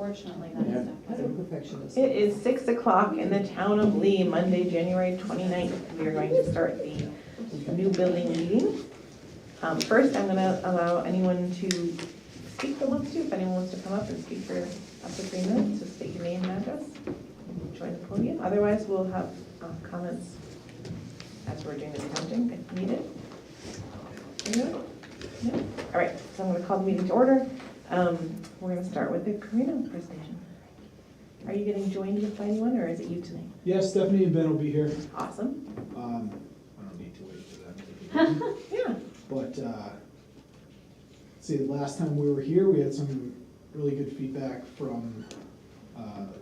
Unfortunately, that is I'm a definitely. perfectionist. It is 6 o'clock in the town of Lee, Monday, January 29th. We are going to start the new building meeting. First, I'm gonna allow anyone to speak that wants to. If anyone wants to come up and speak for up to 3 minutes, just state your name and address. Join the podium. Otherwise, we'll have comments as we're doing the counting if needed. Anyone? No? All right, so I'm gonna call the meeting to order. We're gonna start with the Carino presentation. Are you getting joined with by anyone, or is it you tonight? Yes, Stephanie and Ben will be here. Awesome. I don't need to wait for them. Yeah. But, see, the last time we were here, we had some really good feedback from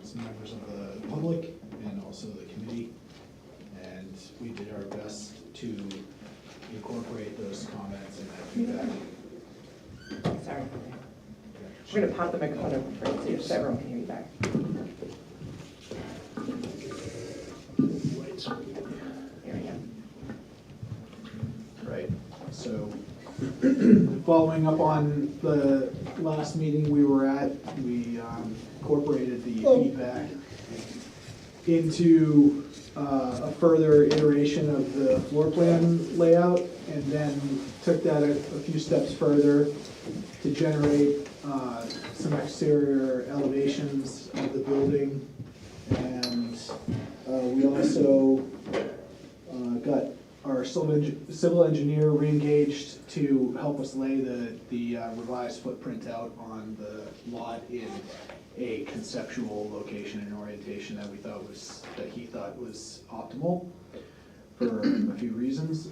some members of the public and also the committee. And we did our best to incorporate those comments and that feedback. Sorry. We're gonna pop the microphone over for you, so everyone can hear you back. Here we go. Right, so following up on the last meeting we were at, we incorporated the feedback into a further iteration of the floor plan layout, and then took that a few steps further to generate some exterior elevations of the building. And we also got our civil engineer re-engaged to help us lay the revised footprint out on the lot in a conceptual location and orientation that he thought was optimal for a few reasons.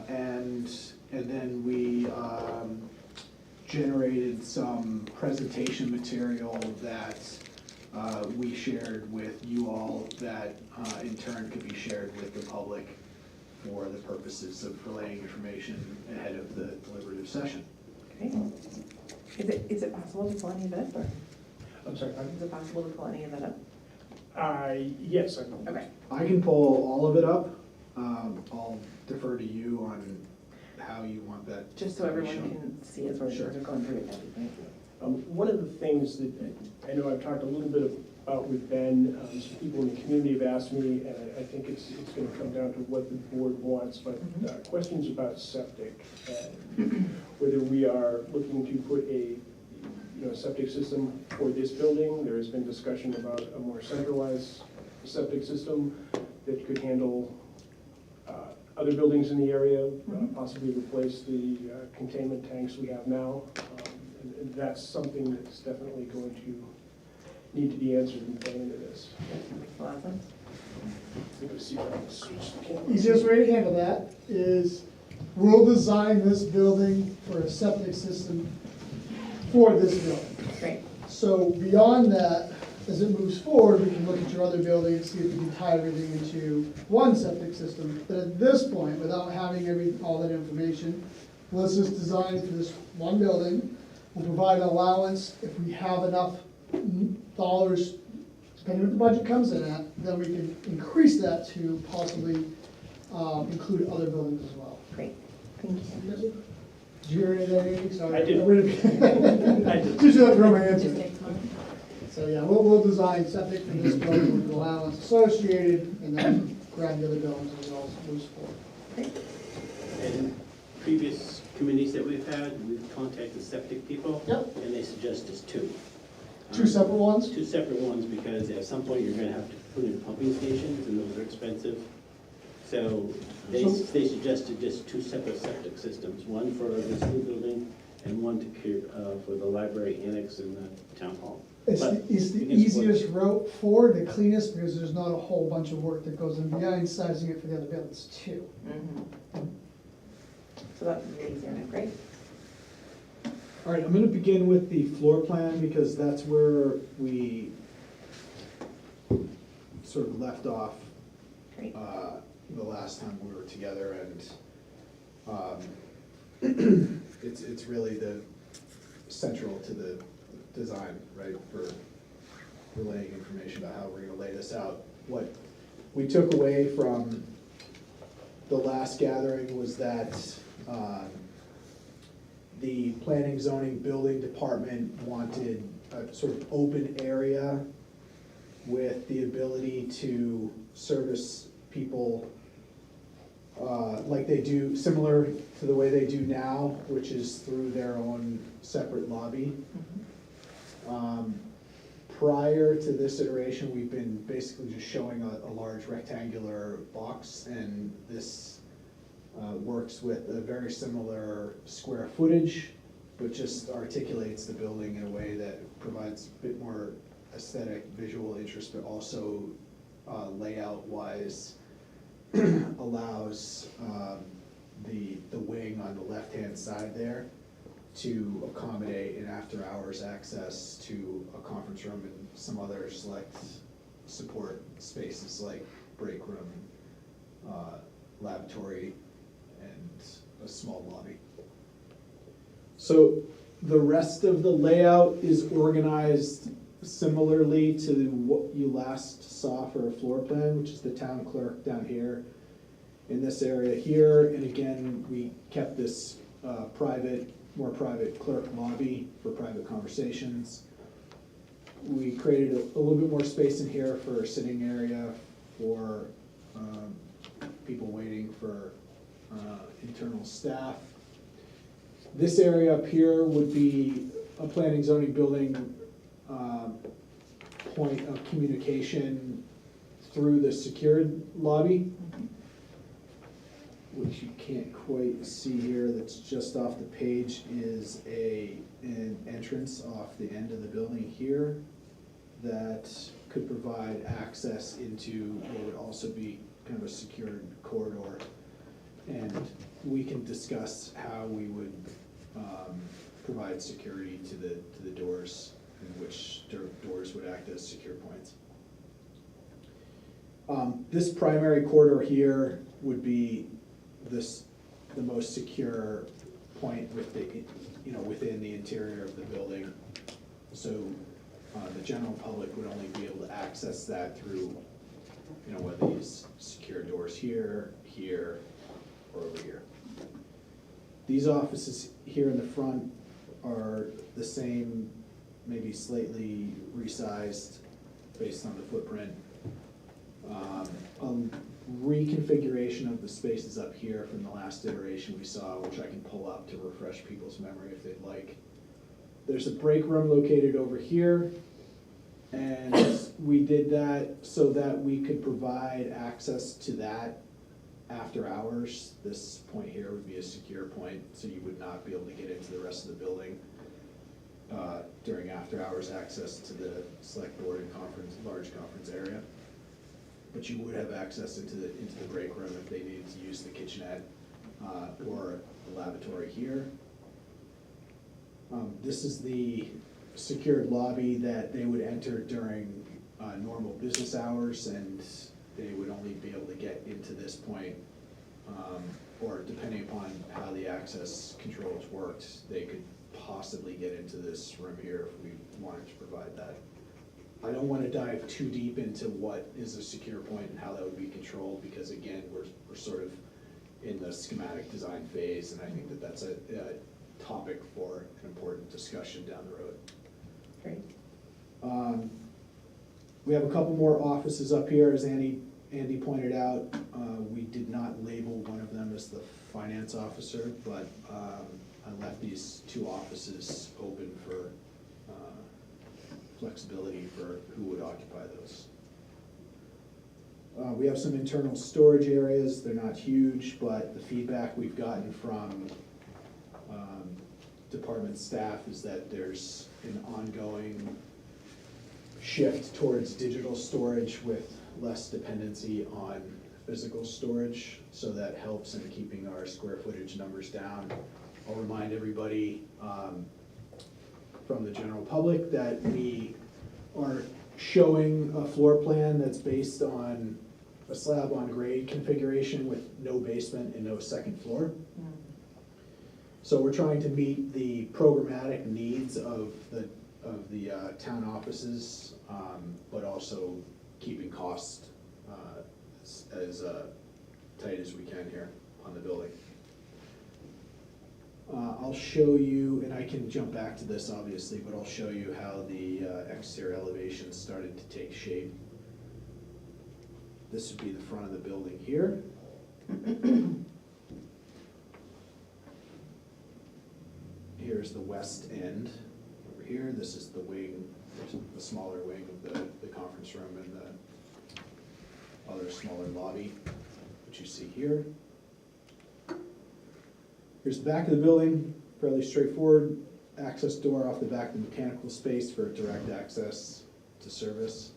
And then we generated some presentation material that we shared with you all that in turn could be shared with the public for the purposes of relaying information ahead of the deliberative session. Okay. Is it possible to pull any of that up, or I'm sorry, is it possible to pull any of that up? yes, I know. Okay. I can pull all of it up. I'll defer to you on how you want that. Just so everyone shown. can see as we're Sure. going through it, that'd be great. One of the things that I know I've talked a little bit about with Ben, some people in the community have asked me, and I think it's gonna come down to what the board wants, but questions about septic, and whether we are looking to put a septic system for this building. There has been discussion about a more centralized septic system that could handle other buildings in the area, possibly replace the containment tanks we have now. And that's something that's definitely going to need to be answered in going into this. Makes a lot of sense. I'm gonna see if I can switch the camera. Easiest way to handle that is we'll design this building for a septic system for this building. Great. So beyond that, as it moves forward, we can look at your other buildings, see if we can tie everything into one septic system. But at this point, without having all that information, let's just design for this one building. We'll provide an allowance if we have enough dollars, depending on what the budget comes in at, then we can increase that to possibly include other buildings as well. Great. Thank you. Did you hear any of that, Andy? Sorry. I did. I did. Just let me know my Just answer. takes a moment. So, yeah, we'll design septic for this building with allowance associated, and then grab the other buildings as well, moves forward. And previous committees that we've had, we've contacted septic people. Yep. And they suggest just two. Two separate ones? Two separate ones, because at some point you're gonna have to put in pumping stations, and those are expensive. So they suggested just two separate septic systems, one for this new building and one for the library annex in the town hall. It's But the we can split easiest route forward, the cleanest, because there's not a whole bunch of work that goes in behind sizing it for the other buildings too. So that's easier, great. All right, I'm gonna begin with the floor plan because that's where we sort of left off Great. the last time we were together, and it's really the central to the design, right, for relaying information about how we're gonna lay this out. What we took away from the last gathering was that the planning, zoning, building department wanted a sort of open area with the ability to service people like they do, similar to the way they do now, which is through their own separate lobby. Prior to this iteration, we've been basically just showing a large rectangular box, and this works with a very similar square footage, but just articulates the building in a way that provides a bit more aesthetic, visual interest, but also layout-wise allows the wing on the left-hand side there to accommodate an after-hours access to a conference room and some other select support spaces like break room, lavatory, and a small lobby. So the rest of the layout is organized similarly to what you last saw for a floor plan, which is the town clerk down here in this area here. And again, we kept this more private clerk lobby for private conversations. We created a little bit more space in here for a sitting area for people waiting for internal staff. This area up here would be a planning zoning building point of communication through the secured lobby, which you can't quite see here, that's just off the page, is an entrance off the end of the building here that could provide access into what would also be kind of a secured corridor. And we can discuss how we would provide security to the doors, and which doors would act as secure points. This primary corridor here would be the most secure point with within the interior of the building. So the general public would only be able to access that through one of these secure doors here, here, or over here. These offices here in the front are the same, maybe slightly resized based on the footprint. A reconfiguration of the spaces up here from the last iteration we saw, which I can pull up to refresh people's memory if they'd like. There's a break room located over here, and we did that so that we could provide access to that after hours. This point here would be a secure point, so you would not be able to get into the rest of the building during after hours access to the select board and large conference area. But you would have access into the break room if they needed to use the kitchenette or the lavatory here. This is the secured lobby that they would enter during normal business hours, and they would only be able to get into this point, or depending upon how the access controls worked, they could possibly get into this room here if we wanted to provide that. I don't want to dive too deep into what is a secure point and how that would be controlled, because again, we're sort of in the schematic design phase, and I think that that's a topic for an important discussion down the road. Great. We have a couple more offices up here, as Andy pointed out. We did not label one of them as the finance officer, but I left these two offices open for flexibility for who would occupy those. We have some internal storage areas. They're not huge, but the feedback we've gotten from department staff is that there's an ongoing shift towards digital storage with less dependency on physical storage, so that helps in keeping our square footage numbers down. I'll remind everybody from the general public that we are showing a floor plan that's based on a slab on grade configuration with no basement and no second floor. So we're trying to meet the programmatic needs of the town offices, but also keeping costs as tight as we can here on the building. I'll show you, and I can jump back to this obviously, but I'll show you how the exterior elevation started to take shape. This would be the front of the building here. Here's the west end over here. This is the wing, the smaller wing of the conference room and the other smaller lobby, which you see here. Here's the back of the building, fairly straightforward. Access door off the back of the mechanical space for direct access to service.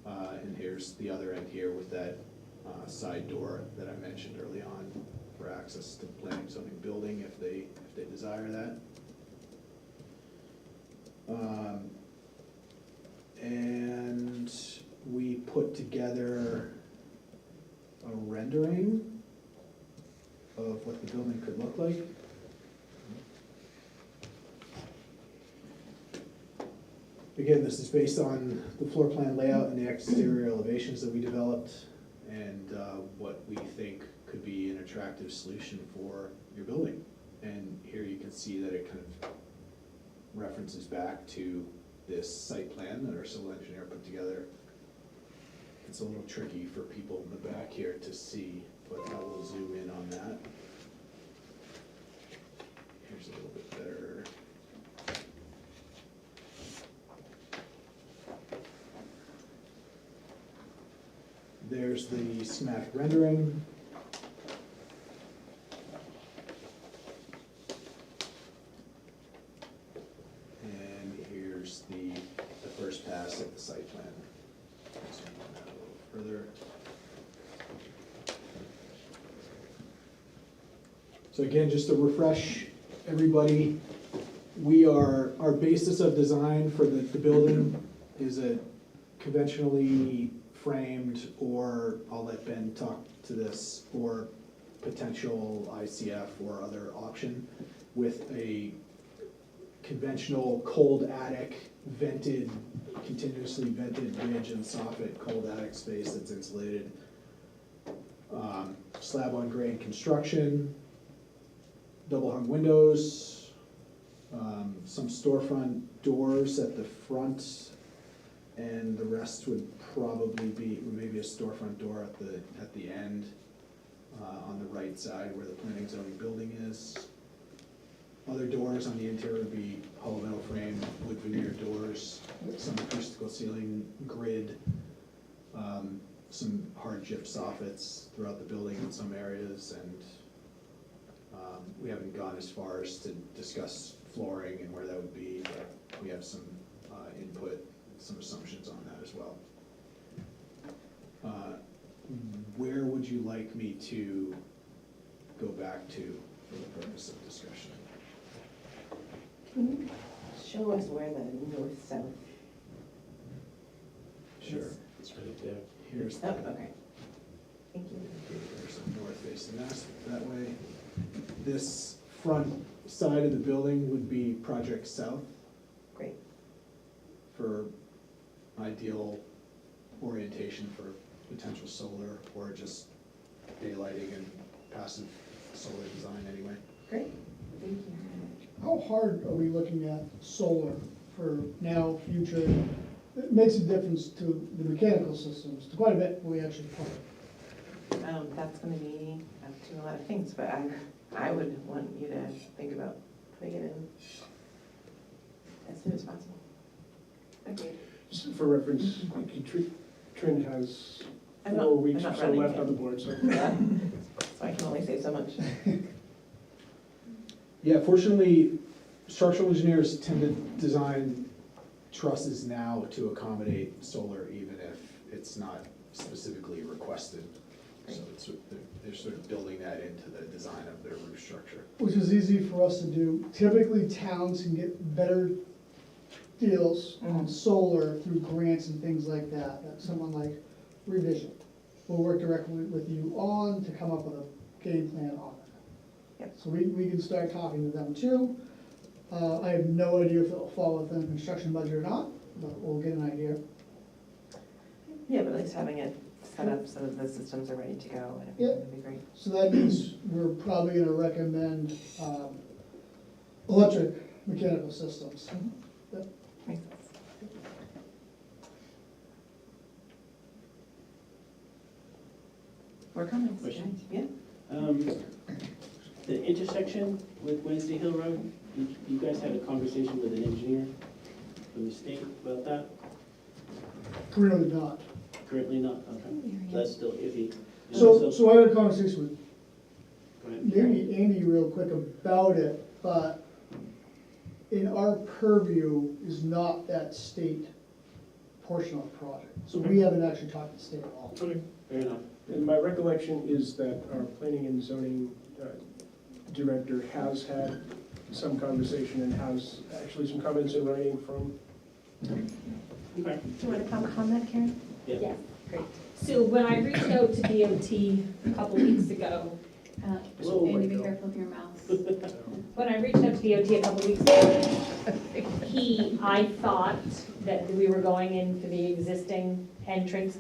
And here's the other end here with that side door that I mentioned early on for access to the planning zoning building if they desire that. And we put together a rendering of what the building could look like. Again, this is based on the floor plan layout and the exterior elevations that we developed and what we think could be an attractive solution for your building. And here you can see that it kind of references back to this site plan that our civil engineer put together. It's a little tricky for people in the back here to see, but I will zoom in on that. Here's a little bit better. There's the schematic rendering. And here's the first pass of the site plan. Zoom on that a little further. So again, just to refresh everybody, our basis of design for the building is a conventionally framed, or I'll let Ben talk to this, or potential ICF or other option with a conventional cold attic, vented, continuously vented ridge and soffit cold attic space that's insulated. Slab on grade construction, double hung windows, some storefront doors at the front, and the rest would probably be maybe a storefront door at the end, on the right side where the planning zoning building is. Other doors on the interior would be hollow metal frame, wood veneer doors, some acoustical ceiling grid, some hard gyp soffits throughout the building in some areas, and we haven't gone as far as to discuss flooring and where that would be, but we have some input, some assumptions on that as well. Where would you like me to go back to for the purpose of discussion? Can you show us where the north-south? Sure. It's right there. Here's Oh, the, okay. Thank you. there's a north facing that way. This front side of the building would be Project South Great. for ideal orientation for potential solar or just daylighting and passive solar design anyway. Great. Thank you. How hard are we looking at solar for now, future? It makes a difference to the mechanical systems, to quite a bit when we actually put it. That's gonna be up to a lot of things, but I would want you to think about putting it in as soon as possible. Okay. Just for reference, Trin has I'm not- 4 I'm weeks or not so running left it. on the board, so. So I can only say so much. Yeah, fortunately, structural engineers tend to design trusses now to accommodate solar even if it's not specifically requested. So it's, they're sort of building that into the design of their roof structure. Which is easy for us to do. Typically, towns can get better deals on solar through grants and things like that, that someone like Revision will work directly with you on to come up with a game plan on it. Yep. So we can start talking to them too. I have no idea if it'll fall within the construction budget or not, but we'll get an idea. Yeah, but at least having it set up so that the systems are ready to go and Yeah. everything would be great. So that means we're probably gonna recommend, electric mechanical systems. Makes sense. More comments? Questions? Yeah. The intersection with Wednesday Hill Road, you guys had a conversation with an engineer from the state about that? Currently not. Currently not, okay, so that's still iffy. And So also- I had a conversation with Go ahead. maybe Andy real quick about it, but in our purview is not that state portion of the project. So we haven't actually talked to the state at all. Okay, fair enough. And my recollection is that our planning and zoning director has had some conversation and has actually some comments in writing from. Okay. Do you want to comment on that, Karen? Yeah. Yes, great. So when I reached out to DOT a couple weeks ago, Whoa, Andy, be Michael. careful with your mouth. When I reached out to DOT a couple weeks ago, I thought that we were going in for the existing entrance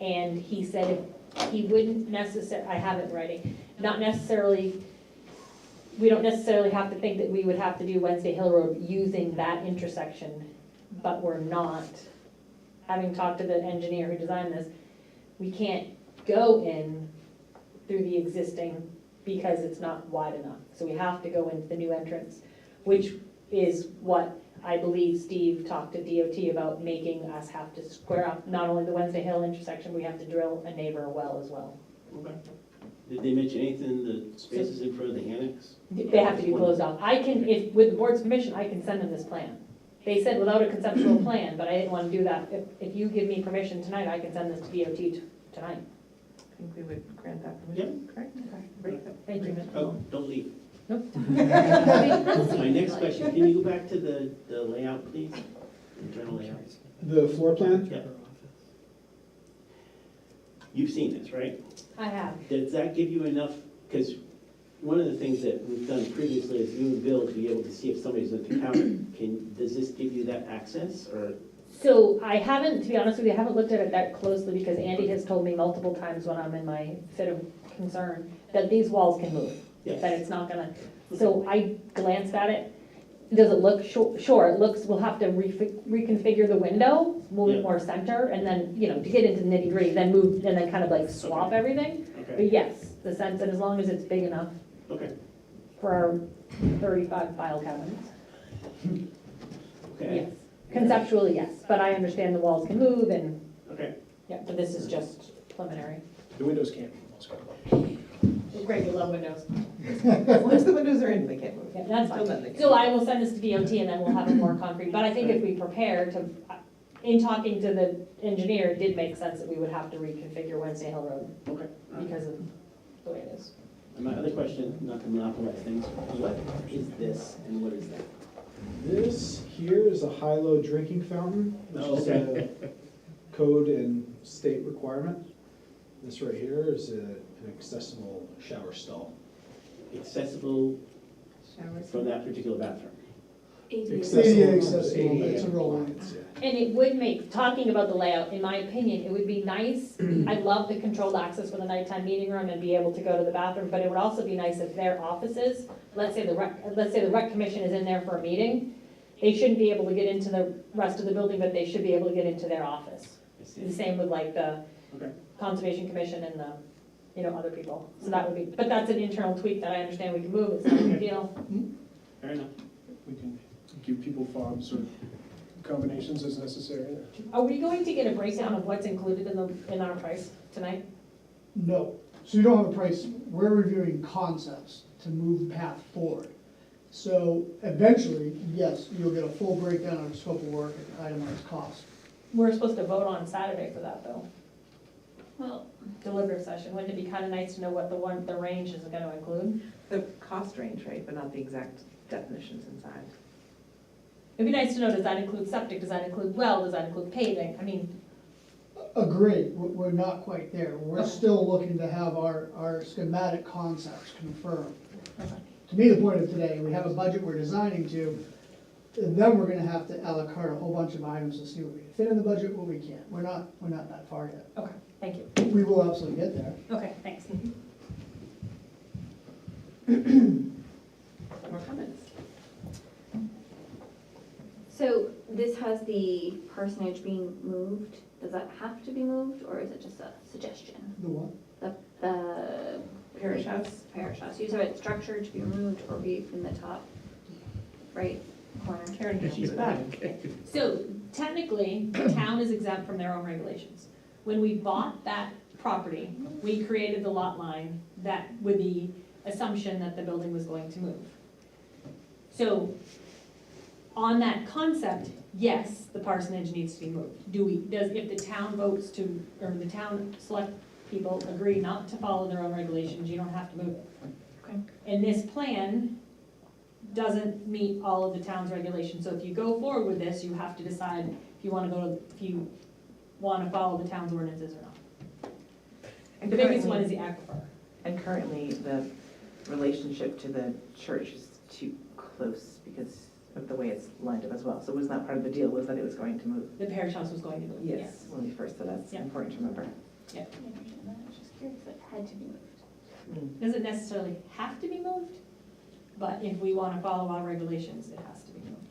and he said if he wouldn't I have it in writing, not necessarily, we don't necessarily have to think that we would have to do Wednesday Hill Road using that intersection, but we're not. Having talked to the engineer who designed this, we can't go in through the existing because it's not wide enough. So we have to go into the new entrance, which is what I believe Steve talked to DOT about, making us have to square up not only the Wednesday Hill intersection, we have to drill a neighbor well as well. Okay. Did they mention anything, the spaces in front of the annex? They have to be closed off. I can, if, with the board's permission, I can send them this plan. They said without a conceptual plan, but I didn't want to do that. If you give me permission tonight, I can send this to DOT tonight. I think we would grant that permission, correct? Great, thank you. Oh, don't leave. Nope. My next question, can you go back to the layout, please? Internal layout. The floor plan? Yeah. You've seen this, right? I have. Does that give you enough, because one of the things that we've done previously is you and Bill to be able to see if somebody's at the counter. Does this give you that access, or? So I haven't, to be honest with you, I haven't looked at it that closely because Andy has told me multiple times when I'm in my fit of concern that these walls can move, Yes. that it's not gonna, so I glanced at it. Does it look, sure, it looks, we'll have to reconfigure the window, move Yeah. it more center, and then, you know, to get into the nitty gritty, then move, and then kind of like swap everything. But Okay, yes, the sense that as long as it's big enough okay, for our 35 file cabinets, okay, yes. Conceptually, yes, but I understand the walls can move and, okay. yeah, but this is just preliminary. The windows can't be most common. Great, we love windows. Once the windows are in, they can't move. Yeah, that's Till then, fine. they can So move. I will send this to DOT and then we'll have it more concrete. But I think if we prepare to, in talking to the engineer, it did make sense that we would have to reconfigure Wednesday Hill Road Okay. because of the way it is. And my other question, not to monopolize things, what is this and what is that? This here is a high-low drinking fountain, which is a code and state requirement. This right here is an accessible shower stall. Accessible Showers. from that particular bathroom? ADA accessible, it's a roll line. Yeah. And it would make, talking about the layout, in my opinion, it would be nice, I love the controlled access for the nighttime meeting room and be able to go to the bathroom, but it would also be nice if their offices, let's say the rec commission is in there for a meeting, they shouldn't be able to get into the rest of the building, but they should be able to get into their office. I The see. same with like the Okay. conservation commission and the, you know, other people. So that would be, but that's an internal tweak that I understand we can move, it's not a big deal. Fair enough. We can give people fobs or combinations as necessary. Are we going to get a breakdown of what's included in our price tonight? No, so you don't have a price, we're reviewing concepts to move the path forward. So eventually, yes, you'll get a full breakdown of scope of work and itemized cost. We're supposed to vote on Saturday for that though, Well, deliberative session. Wouldn't it be kind of nice to know what the range is going to include? The cost range, right, but not the exact definitions inside. It'd be nice to know, does that include septic, does that include well, does that include paving? I mean, Agreed, we're not quite there. We're Okay. still looking to have our schematic concepts confirmed. Okay. To me, the point of today, we have a budget we're designing to And then we're gonna have to a la carte a whole bunch of items to see what we can fit in the budget, what we can't. We're not that far yet. Okay, thank you. We will absolutely get there. Okay, thanks. More comments? So this has the parsonage being moved. Does that have to be moved, or is it just a suggestion? The what? The Parish house? parish house. You said it's structured to be removed or be in the top right corner. Karen, She's back. So technically, the town is exempt from their own regulations. When we bought that property, we created the lot line that, with the assumption that the building was going to move. So on that concept, yes, the parsonage needs to be moved. If the town votes to, or the town select people agree not to follow their own regulations, you don't have to move it. Okay. And this plan doesn't meet all of the town's regulations, so if you go forward with this, you have to decide if you wanna follow the town's ordinances or not. And The biggest one currently- is the aquifer. And currently, the relationship to the church is too close because of the way it's lined up as well. So was not part of the deal, was that it was going to move? The parish house was going to move, yes. Yes, when we first, so that's Yeah. important to remember. I was just curious if it had to be moved. Doesn't necessarily have to be moved, but if we wanna follow our regulations, it has to be moved.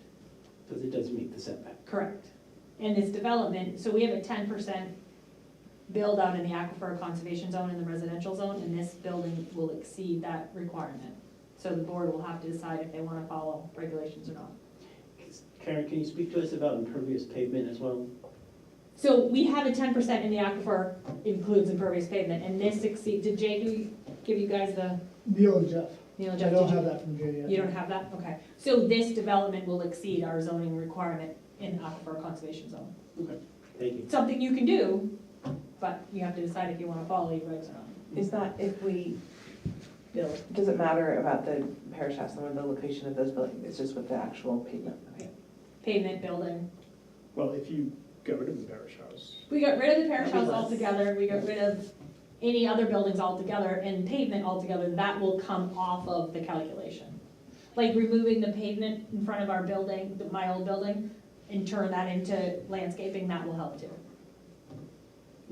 Because it does meet the setback. Correct. And this development, so we have a 10% build out in the aquifer conservation zone and the residential zone, and this building will exceed that requirement. So the board will have to decide if they wanna follow regulations or not. Karen, can you speak to us about impervious pavement as well? So we have a 10% in the aquifer, includes impervious pavement, and this did Jay give you guys the, Neil and Jeff. Neil I and Jeff, don't did you? have that from Jay yet. You don't have that? Okay. So this development will exceed our zoning requirement in aquifer conservation zone. Thank you. Something you can do, but you have to decide if you wanna follow your regs or not. Is that if we build, does it matter about the parish house and the location of those buildings? It's just with the actual pavement? Okay. Pavement, building. Well, if you go to the parish house, We got rid of the parish house Fabulous. altogether, we got rid of any other buildings altogether, and pavement altogether, that will come off of the calculation. Like removing the pavement in front of our building, my old building, and turn that into landscaping, that will help too.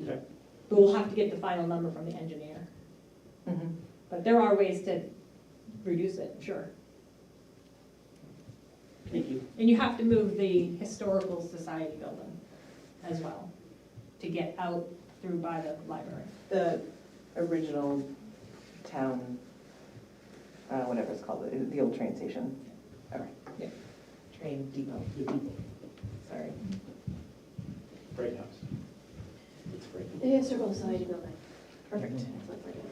Okay. But we'll have to get the final number from the engineer. Mhm. But there are ways to reduce it, sure. Thank you. And you have to move the historical society building as well, to get out through by the library. The original town, whatever it's called, the old train station. All right. Yeah. Train depot, The people, sorry. Bright House. It's Bright. The historical society building. Perfect. That's what it is.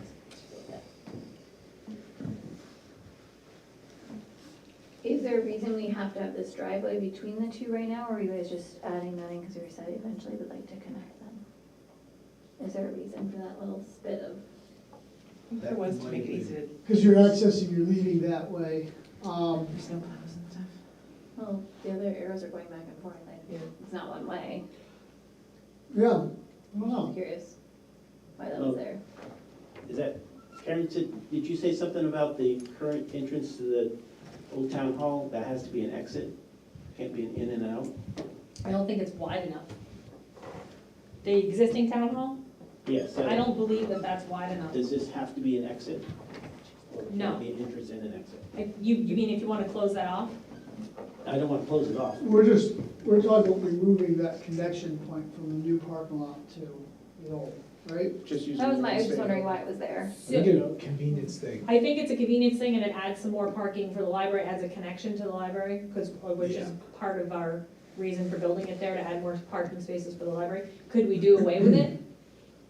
Is there a reason we have to have this driveway between the two right now, or are you guys just adding that in because you said eventually would like to connect them? Is there a reason for that little spit of? There was to make it easy to, Because you're accessing, you're leaving that way. there's no plows and stuff. Well, the other arrows are going back and forth, Yeah. it's not one way. Yeah, I don't I'm know. curious why that Well- was there. Is that, Karen, did you say something about the current entrance to the old town hall? That has to be an exit? Can't be an in and out? I don't think it's wide enough. The existing town hall, Yes. I don't believe that that's wide enough. Does this have to be an exit? Or can No. it be an entrance and an exit? You mean if you wanna close that off? I don't want to close it off. We're talking about removing that connection point from the new parking lot to the old, right? just using. That was the I was just same- wondering why it was there. I think a convenience thing. I think it's a convenience thing and it adds some more parking for the library, adds a connection to the library, which is Yeah. part of our reason for building it there, to add more parking spaces for the library. Could we do away with it?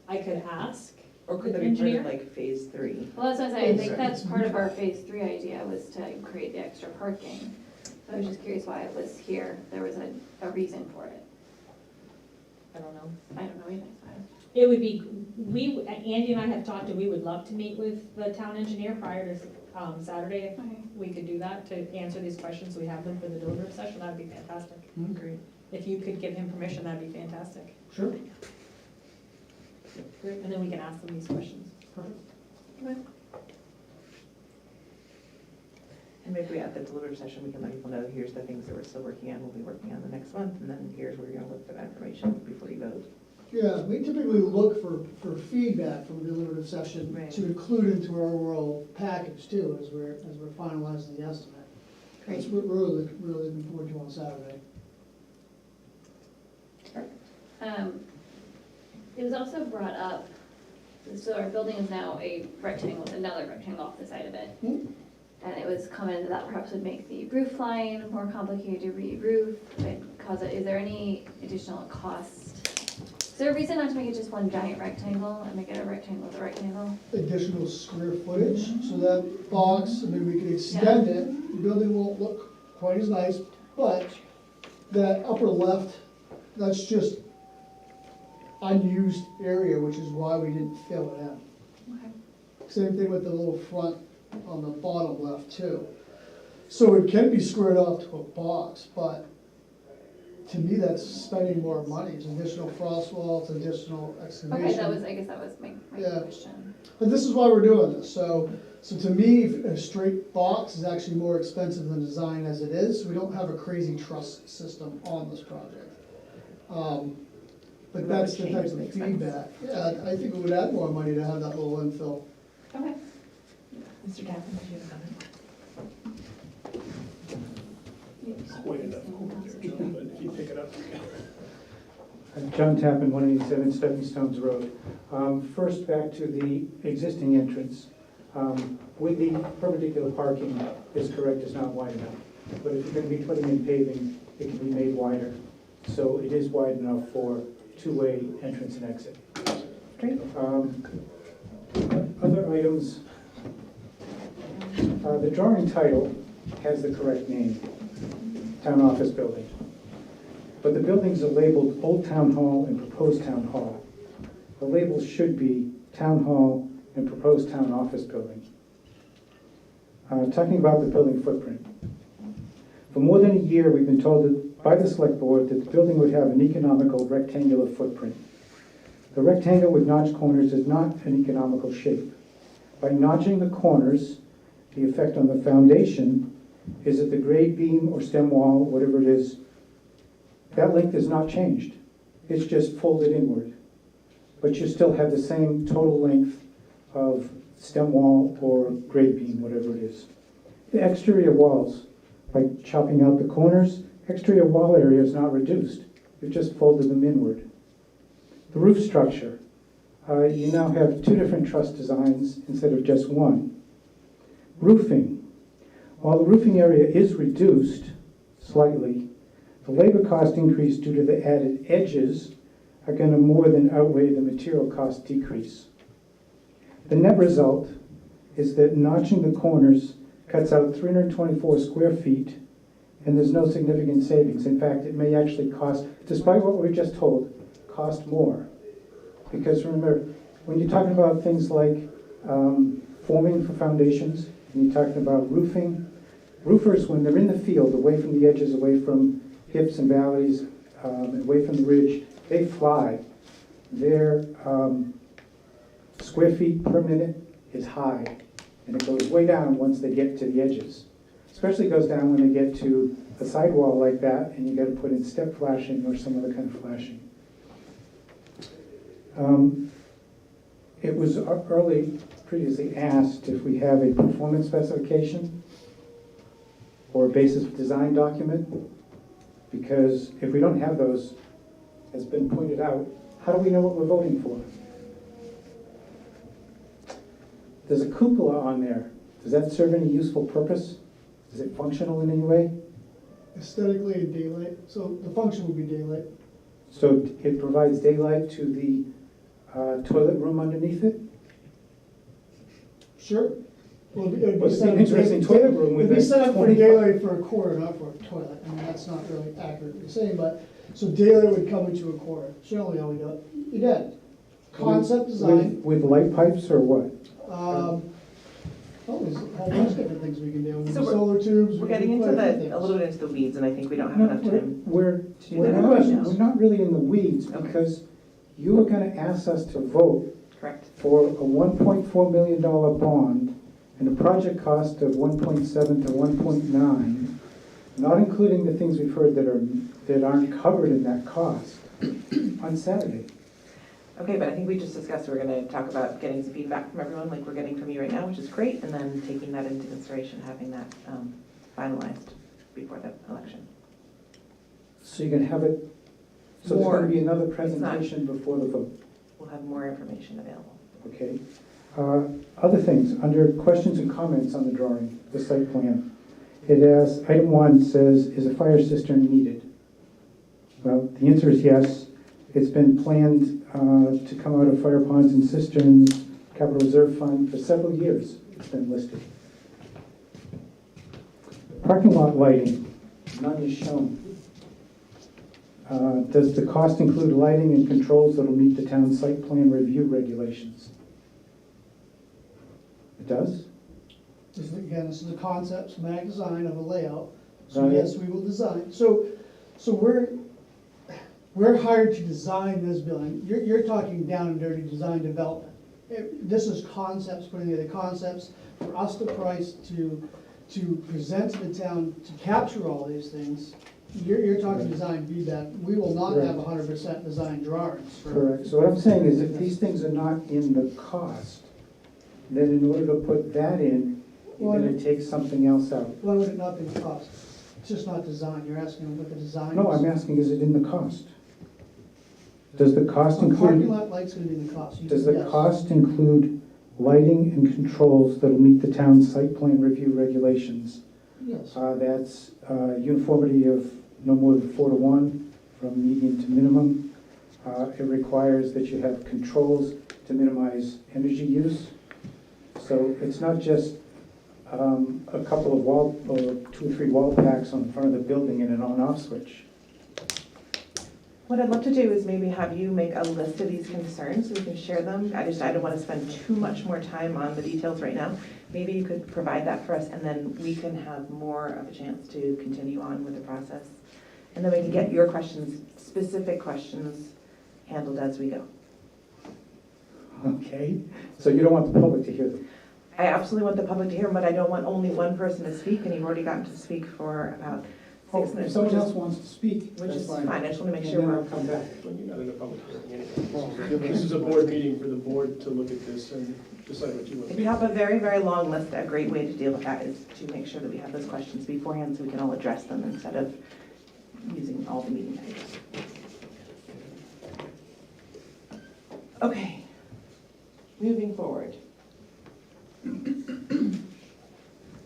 I could ask. Or could The that be part engineer? of like phase 3? Well, that's what I say, I think Sorry. that's part of our phase 3 idea, was to create the extra parking. So I was just curious why it was here, there was a reason for it. I don't know. I don't know either, so It would be, Andy and I have talked, and we would love to meet with the town engineer prior to Saturday. If Okay. we could do that, to answer these questions, we have them for the deliberative session, that'd be fantastic. Great. If you could give him permission, that'd be fantastic. Sure. And then we can ask them these questions. And And maybe at the deliberative session, we can let people know, here's the things that we're still working on, we'll be working on the next month, and then here's where you're gonna look for that information before you vote. Yeah, we typically look for feedback from the deliberative session Right. to include into our overall package too, as we're finalizing the estimate. That's what we're really looking forward to on Saturday. It was also brought up, so our building is now a rectangle, with another rectangle off the side of it. Hmm. And it was commented that perhaps would make the roof line more complicated to re-roof, is there any additional cost? Is there a reason not to make it just one giant rectangle and make it a rectangle with a rectangle? Additional square footage, so that box, I mean, we could extend it, the building won't look quite as nice, but that upper left, that's just unused area, which is why we didn't fill it in. Okay. Same thing with the little front on the bottom left too. So it can be squared off to a box, but to me, that's spending more money. It's additional frost walls, additional excavation. Okay, I guess that was my Yeah. question. But this is why we're doing this. So to me, a straight box is actually more expensive than design as it is. We don't have a crazy truss system on this project. But that's the type of feedback. Yeah, I think it would add more money to have that little infill. Okay. Mr. Tappan, did you have a comment? Quite enough quote there, John, but if you pick it up. John Tappan, 187 Stepping Stones Road. First, back to the existing entrance. With the perpendicular parking, is correct, it's not wide enough. But if you're going to be putting in paving, it can be made wider. So it is wide enough for two-way entrance and exit. Great. Other items, the drawing title has the correct name, Town Office Building. But the buildings are labeled Old Town Hall and Proposed Town Hall. The labels should be Town Hall and Proposed Town Office Building. Talking about the building footprint. For more than a year, we've been told that by the Select Board that the building would have an economical rectangular footprint. The rectangle with notched corners is not an economical shape. By notching the corners, the effect on the foundation is that the grade beam or stem wall, whatever it is, that length is not changed. It's just folded inward. But you still have the same total length of stem wall or grade beam, whatever it is. The exterior walls, by chopping out the corners, exterior wall area is not reduced. You've just folded them inward. The roof structure, you now have two different truss designs instead of just one. Roofing, while the roofing area is reduced slightly, the labor cost increase due to the added edges are going to more than outweigh the material cost decrease. The net result is that notching the corners cuts out 324 square feet, and there's no significant savings. In fact, it may actually cost, despite what we were just told, cost more. Because remember, when you're talking about things like forming for foundations, and you're talking about roofing, roofers, when they're in the field, away from the edges, away from hips and valleys, away from the ridge, they fly. Their square feet per minute is high, and it goes way down once they get to the edges. Especially goes down when they get to a sidewall like that, and you got to put in step flashing or some other kind of flashing. It was previously asked if we have a performance specification or a basis of design document, because if we don't have those, as been pointed out, how do we know what we're voting for? There's a cupola on there. Does that serve any useful purpose? Is it functional in any way? Aesthetically and daylight, so the function would be daylight. So it provides daylight to the toilet room underneath it? Sure. Well, it'd Well, be it's set an up- interesting toilet room with It'd be a set up for 25 daylight for a quarter, not for a toilet. I mean, that's not really accurately saying, but, so daylight would come into a quarter. Generally how we do it. Again, concept design. With light pipes or what? There's a whole bunch of different things we can do. We can So do solar tubes. We're we can getting do into quite a few a little bit into the weeds, and I think we don't have No, enough time. we're do that not, right now. we're not really in the weeds, Okay. because you are gonna ask us to vote Correct. for a $1.4 million bond and a project cost of 1.7 to 1.9, not including the things we've heard that aren't covered in that cost, on Saturday. Okay, but I think we just discussed we're gonna talk about getting some feedback from everyone, like we're getting from you right now, which is great, and then taking that into consideration, having that finalized before the election. So you're gonna have it, so there's gonna be another not- presentation before the vote, We'll have more information available. okay? Other things, under questions and comments on the drawing, the site plan, it has, item 1 says, is a fire cistern needed? Well, the answer is yes. It's been planned to come out of fire ponds and cisterns, capital reserve fund, for several years. It's been listed. Parking lot lighting, none is shown. Does the cost include lighting and controls that'll meet the town site plan review regulations? It does? This is a concept, schematic design of a layout, so Right. yes, we will design. So we're hired to design this building. You're talking down and dirty design development. This is concepts, putting together concepts for us to price, to present to the town, to capture all these things. You're talking design feedback. We will not have 100% design drawings. Correct. So what I'm saying is if these things are not in the cost, then in order to put that in, you're gonna take something else out. Why would it not be the cost? It's just not design. You're asking what the design is. No, I'm asking, is it in the cost? Does the cost Parking include, lot light's gonna be in the cost. does the Yes. cost include lighting and controls that'll meet the town's site plan review regulations? Yes. That's uniformity of no more than 4 to 1 from median to minimum. It requires that you have controls to minimize energy use. So it's not just a couple of wall, or 2 or 3 wall packs on the front of the building and an on-off switch. What I'd love to do is maybe have you make a list of these concerns so we can share them. I don't want to spend too much more time on the details right now. Maybe you could provide that for us and then we can have more of a chance to continue on with the process. And then we can get your questions, specific questions, handled as we go. Okay, so you don't want the public to hear them? I absolutely want the public to hear them, but I don't want only one person to speak, and you've already gotten to speak for about 6 If minutes. someone which is- else wants to speak, Which that's is fine. fine, I just want to make And sure then we're. I'll come back. Well, you're not in a public hearing anyway. This is a board meeting for the board to look at this and decide what you want. If you have a very, very long list, a great way to deal with that is to make sure that we have those questions beforehand so we can all address them instead of using all the meeting items. Okay, moving forward.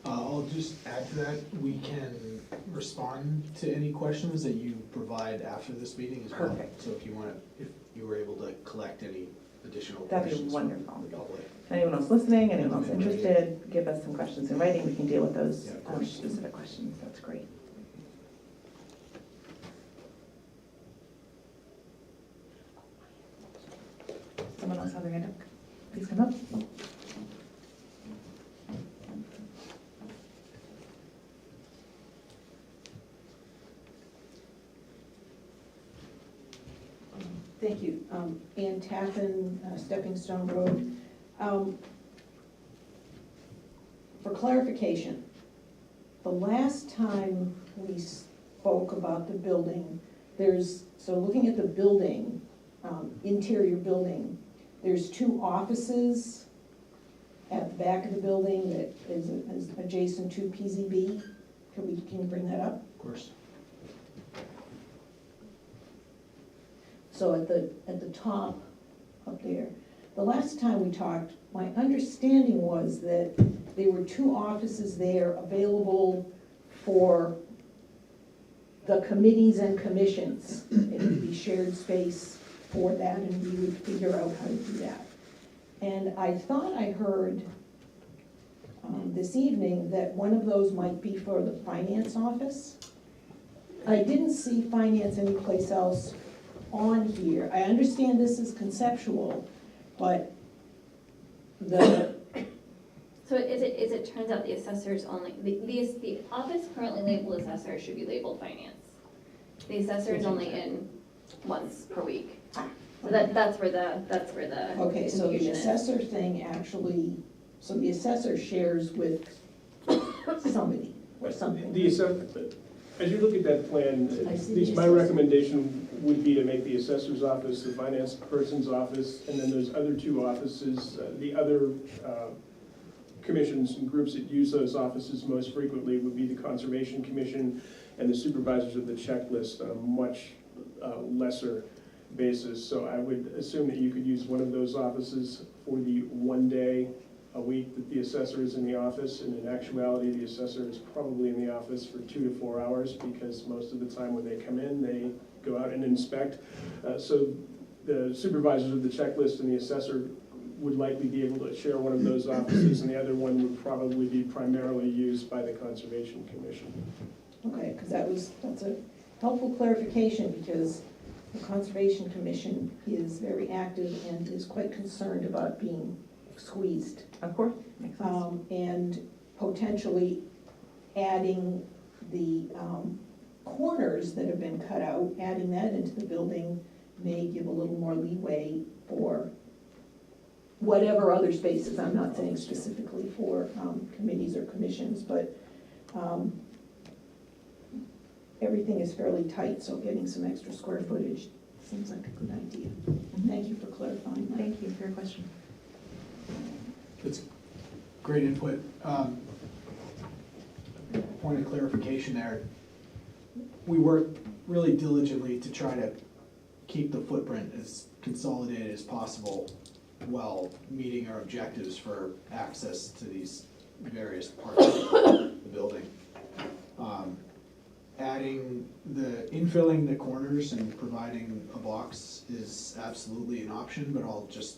I'll just add to that, we can respond to any questions that you provide after this meeting as well. Perfect. So if you were able to collect any additional That'd be questions from wonderful. the public. Anyone else listening, anyone else interested, give us some questions in writing, we can deal with those Yeah, of course. specific questions, that's great. Someone else have their hand up? Please come up. Thank you. Ann Tappan, Stepping Stone Road. For clarification, the last time we spoke about the building, so looking at the building, interior building, there's 2 offices at the back of the building that is adjacent to PZB. Can you bring that up? Of course. So at the top up there, the last time we talked, my understanding was that there were 2 offices there available for the committees and commissions. It would be shared space for that, and we would figure out how to do that. And I thought I heard this evening that one of those might be for the finance office. I didn't see finance anyplace else on here. I understand this is conceptual, but the, So is it turns out the assessors only, the office currently labeled assessor should be labeled finance. The assessor is only in once per week. So that's where the okay, so the confusion is. assessor thing actually So the assessor shares with somebody or something. As you look at that plan, I see at least the my assessor. recommendation would be to make the assessor's office, the finance person's office, and then those other two offices, the other commissions and groups that use those offices most frequently would be the Conservation Commission and the supervisors of the checklist on a much lesser basis. So I would assume that you could use one of those offices for the 1 day a week that the assessor is in the office, and in actuality, the assessor is probably in the office for 2 to 4 hours, because most of the time when they come in, they go out and inspect. So the supervisors of the checklist and the assessor would likely be able to share one of those offices, and the other one would probably be primarily used by the Conservation Commission. Okay, because that's a helpful clarification, because the Conservation Commission is very active and is quite concerned about being squeezed. Of course, makes sense. And potentially adding the corners that have been cut out, adding that into the building may give a little more leeway for whatever other spaces. I'm not saying specifically for committees or commissions, but everything is fairly tight, so getting some extra square footage seems like a good idea. Thank you for clarifying that. Thank you for your question. That's great input. Point of clarification there. We worked really diligently to try to keep the footprint as consolidated as possible while meeting our objectives for access to these various parts of the building. Infilling the corners and providing a box is absolutely an option, but I'll just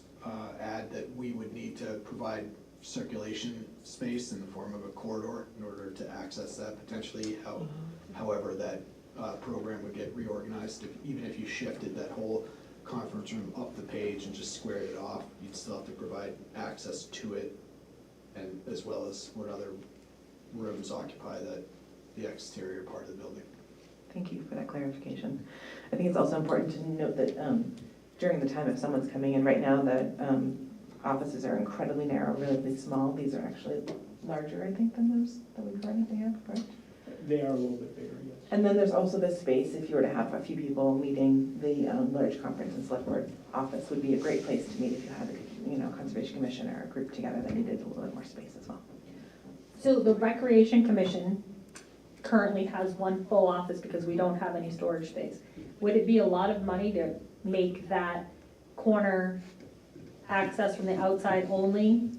add that we would need to provide circulation space in the form of a corridor in order to access that potentially. However, that program would get reorganized. Even if you shifted that whole conference room up the page and just squared it off, you'd still have to provide access to it, and as well as what other rooms occupy the exterior part of the building. Thank you for that clarification. I think it's also important to note that during the time if someone's coming in right now, the offices are incredibly narrow, relatively small. These are actually larger, I think, than those that we currently have, correct? They are a little bit bigger, yes. And then there's also this space, if you were to have a few people meeting, the large conference and select board office would be a great place to meet if you had a Conservation Commission or a group together that needed a little bit more space as well. So the Recreation Commission currently has one full office because we don't have any storage space. Would it be a lot of money to make that corner access from the outside only,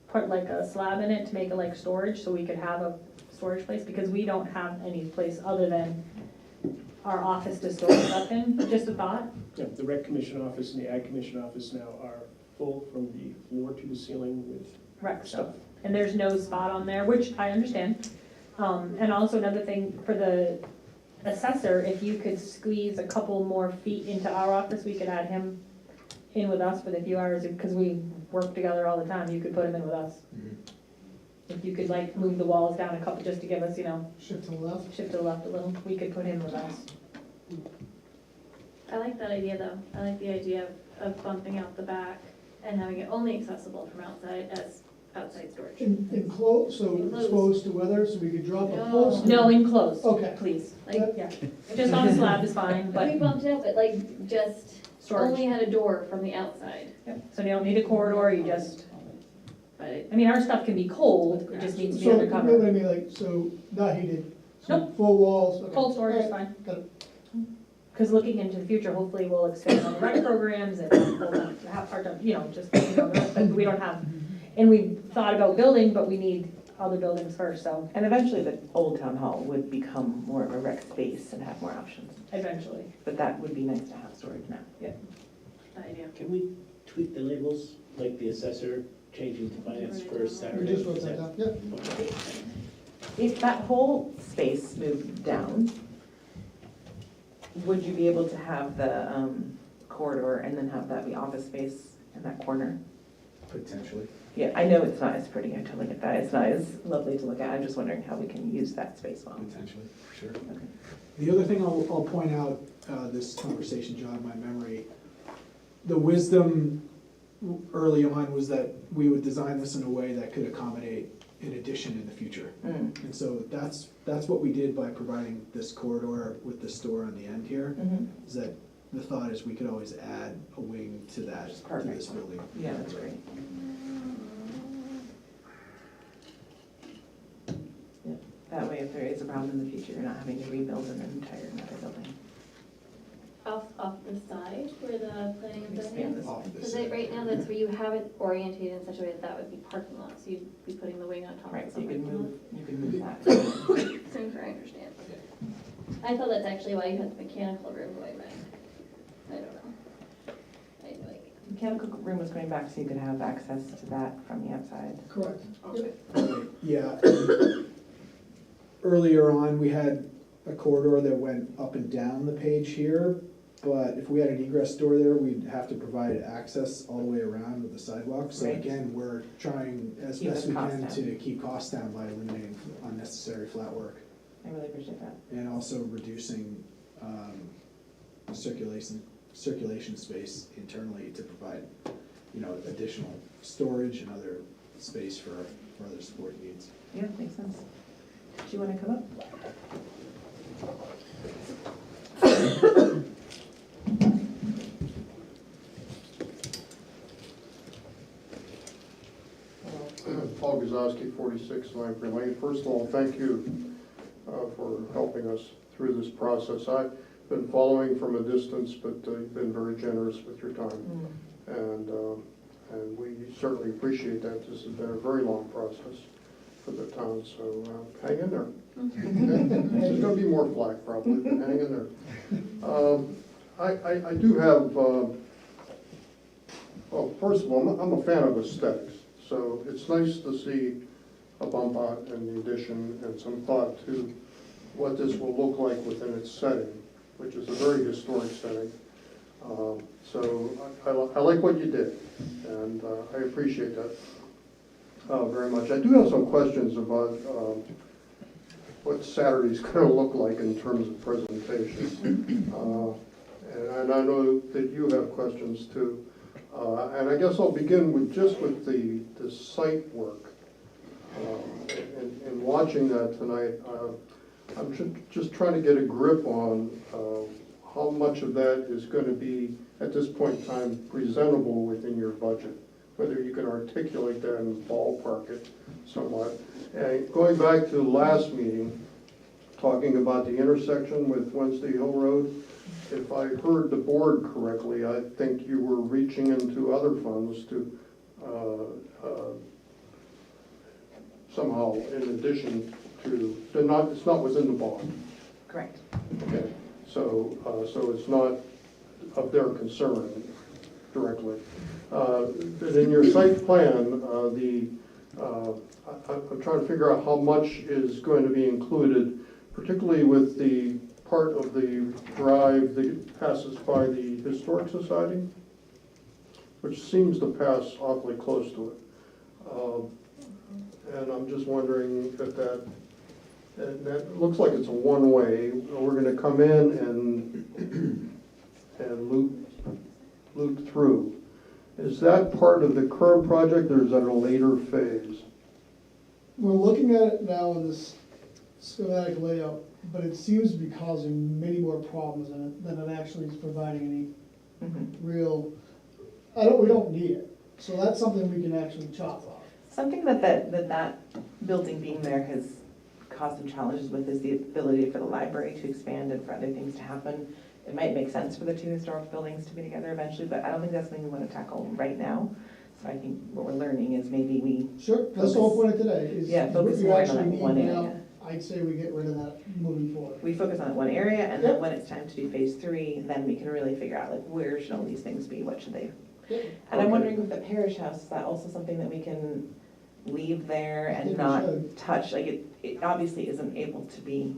put like a slab in it to make it like storage, so we could have a storage place? Because we don't have any place other than our office to store stuff in. Just a thought. Yeah, the Rec Commission office and the Ag Commission office now are full from the floor to the ceiling with Rec stuff. And there's no spot on there, which I understand. And also another thing for the assessor, if you could squeeze a couple more feet into our office, we could add him in with us for the few hours, because we work together all the time, you could put him in with us. If you could like move the walls down a couple, just to give us, Shift to the left. shift to the left a little, we could put him with us. I like that idea though. I like the idea of bumping out the back and having it only accessible from outside as outside storage. Enclosed, so Enclosed. exposed to weather, so we could drop a No. post. No, enclosed, Okay. please, Like, yeah, just on a slab is fine, but we but bumped it up, but like just only storage. had a door from the outside. So you don't need a corridor, you just, But it, I mean, our stuff can be cold, it just needs to be So, you know undercover. what I mean, like, so not heated, so Nope. full walls, okay. Cold storage is Alright, fine. got it. Because looking into the future, hopefully we'll expand on the rec programs and we'll have part-time, just, but we don't have, and we thought about building, but we need other buildings first, so And eventually the old town hall would become more of a rec space and have more options. eventually. But that would be nice to have storage now. that idea. Can we tweak the labels, like the assessor changing to finance for We Saturday? just wrote that down, yeah. Okay. If that whole space moved down, would you be able to have the corridor and then have that be office space in that corner? Potentially. Yeah, I know it's not as pretty, I totally get that, it's not as lovely to look at, I'm just wondering how we can use that space well. Potentially, sure. The other thing I'll point out, this conversation jogged my memory, the wisdom early on was that we would design this in a way that could accommodate an addition in the future. Mm. And so that's what we did by providing this corridor with the store on the end here, Mhm. is that the thought is we could always add a wing to that, Which is to perfect. this building. Yeah, that's great. Yeah, that way if there is a problem in the future, you're not having to rebuild an entire another building. Off the side where the planning and Expand zoning? this Off way. this Because right now, that's where you have it oriented in such a way that that would be parking lot, so you'd be putting the wing on top of Right, so you something. could move that. Soon for I understand. I thought that's actually why you had the mechanical room going back. I don't know. I had no idea. Mechanical room was going back so you could have access to that from the outside. Correct. Yeah. Earlier on, we had a corridor that went up and down the page here, but if we had an egress door there, we'd have to provide access all the way around with the sidewalk. So Right. again, we're trying as Keep best the we cost can down. to keep costs down by eliminating unnecessary flat work I really appreciate that. and also reducing circulation space internally to provide, additional storage and other space for other support needs. Yeah, makes sense. Do you want to come up? Paul Guzowski, 46 Lamprey Lane. First of all, thank you for helping us through this process. I've been following from a distance, but you've been very generous with your time. And we certainly appreciate that. This has been a very long process for the town, so hang in there. There's going to be more flack probably, but hang in there. I do have, well, first of all, I'm a fan of aesthetics. So it's nice to see a bump out in the addition and some thought to what this will look like within its setting, which is a very historic setting. So I like what you did, and I appreciate that very much. I do have some questions about what Saturday's going to look like in terms of presentation. And I know that you have questions too. And I guess I'll begin with the site work. In watching that tonight, I'm just trying to get a grip on how much of that is going to be, at this point in time, presentable within your budget, whether you can articulate that and ballpark it somewhat. And going back to last meeting, talking about the intersection with Wednesday Hill Road, if I heard the board correctly, I think you were reaching into other funds to somehow, in addition to, it's not within the bond. Correct. Okay, so it's not of their concern directly. But in your site plan, I'm trying to figure out how much is going to be included, particularly with the part of the drive that passes by the Historic Society, which seems to pass awfully close to it. And I'm just wondering if that looks like it's a one-way. We're gonna come in and loop through. Is that part of the current project, or is that a later phase? We're looking at it now in this schematic layout, but it seems to be causing many more problems than it actually is providing any real, we don't need it. So that's something we can actually chop off. Something that building being there has caused some challenges with is the ability for the library to expand and for other things to happen. It might make sense for the two historic buildings to be together eventually, but I don't think that's something we want to tackle right now. So I think what we're learning is maybe we, Sure, that's the whole point of today, is Yeah, focus you more on actually that need one now, area. I'd say we get rid of that moving forward. we focus on that one area, and then Yep. when it's time to do phase 3, then we can really figure out like where should all these things be, what should they? Yep. And I'm Okay. wondering with the parish house, is that also something that we can leave there I and think we not should. touch? Like it obviously isn't able to be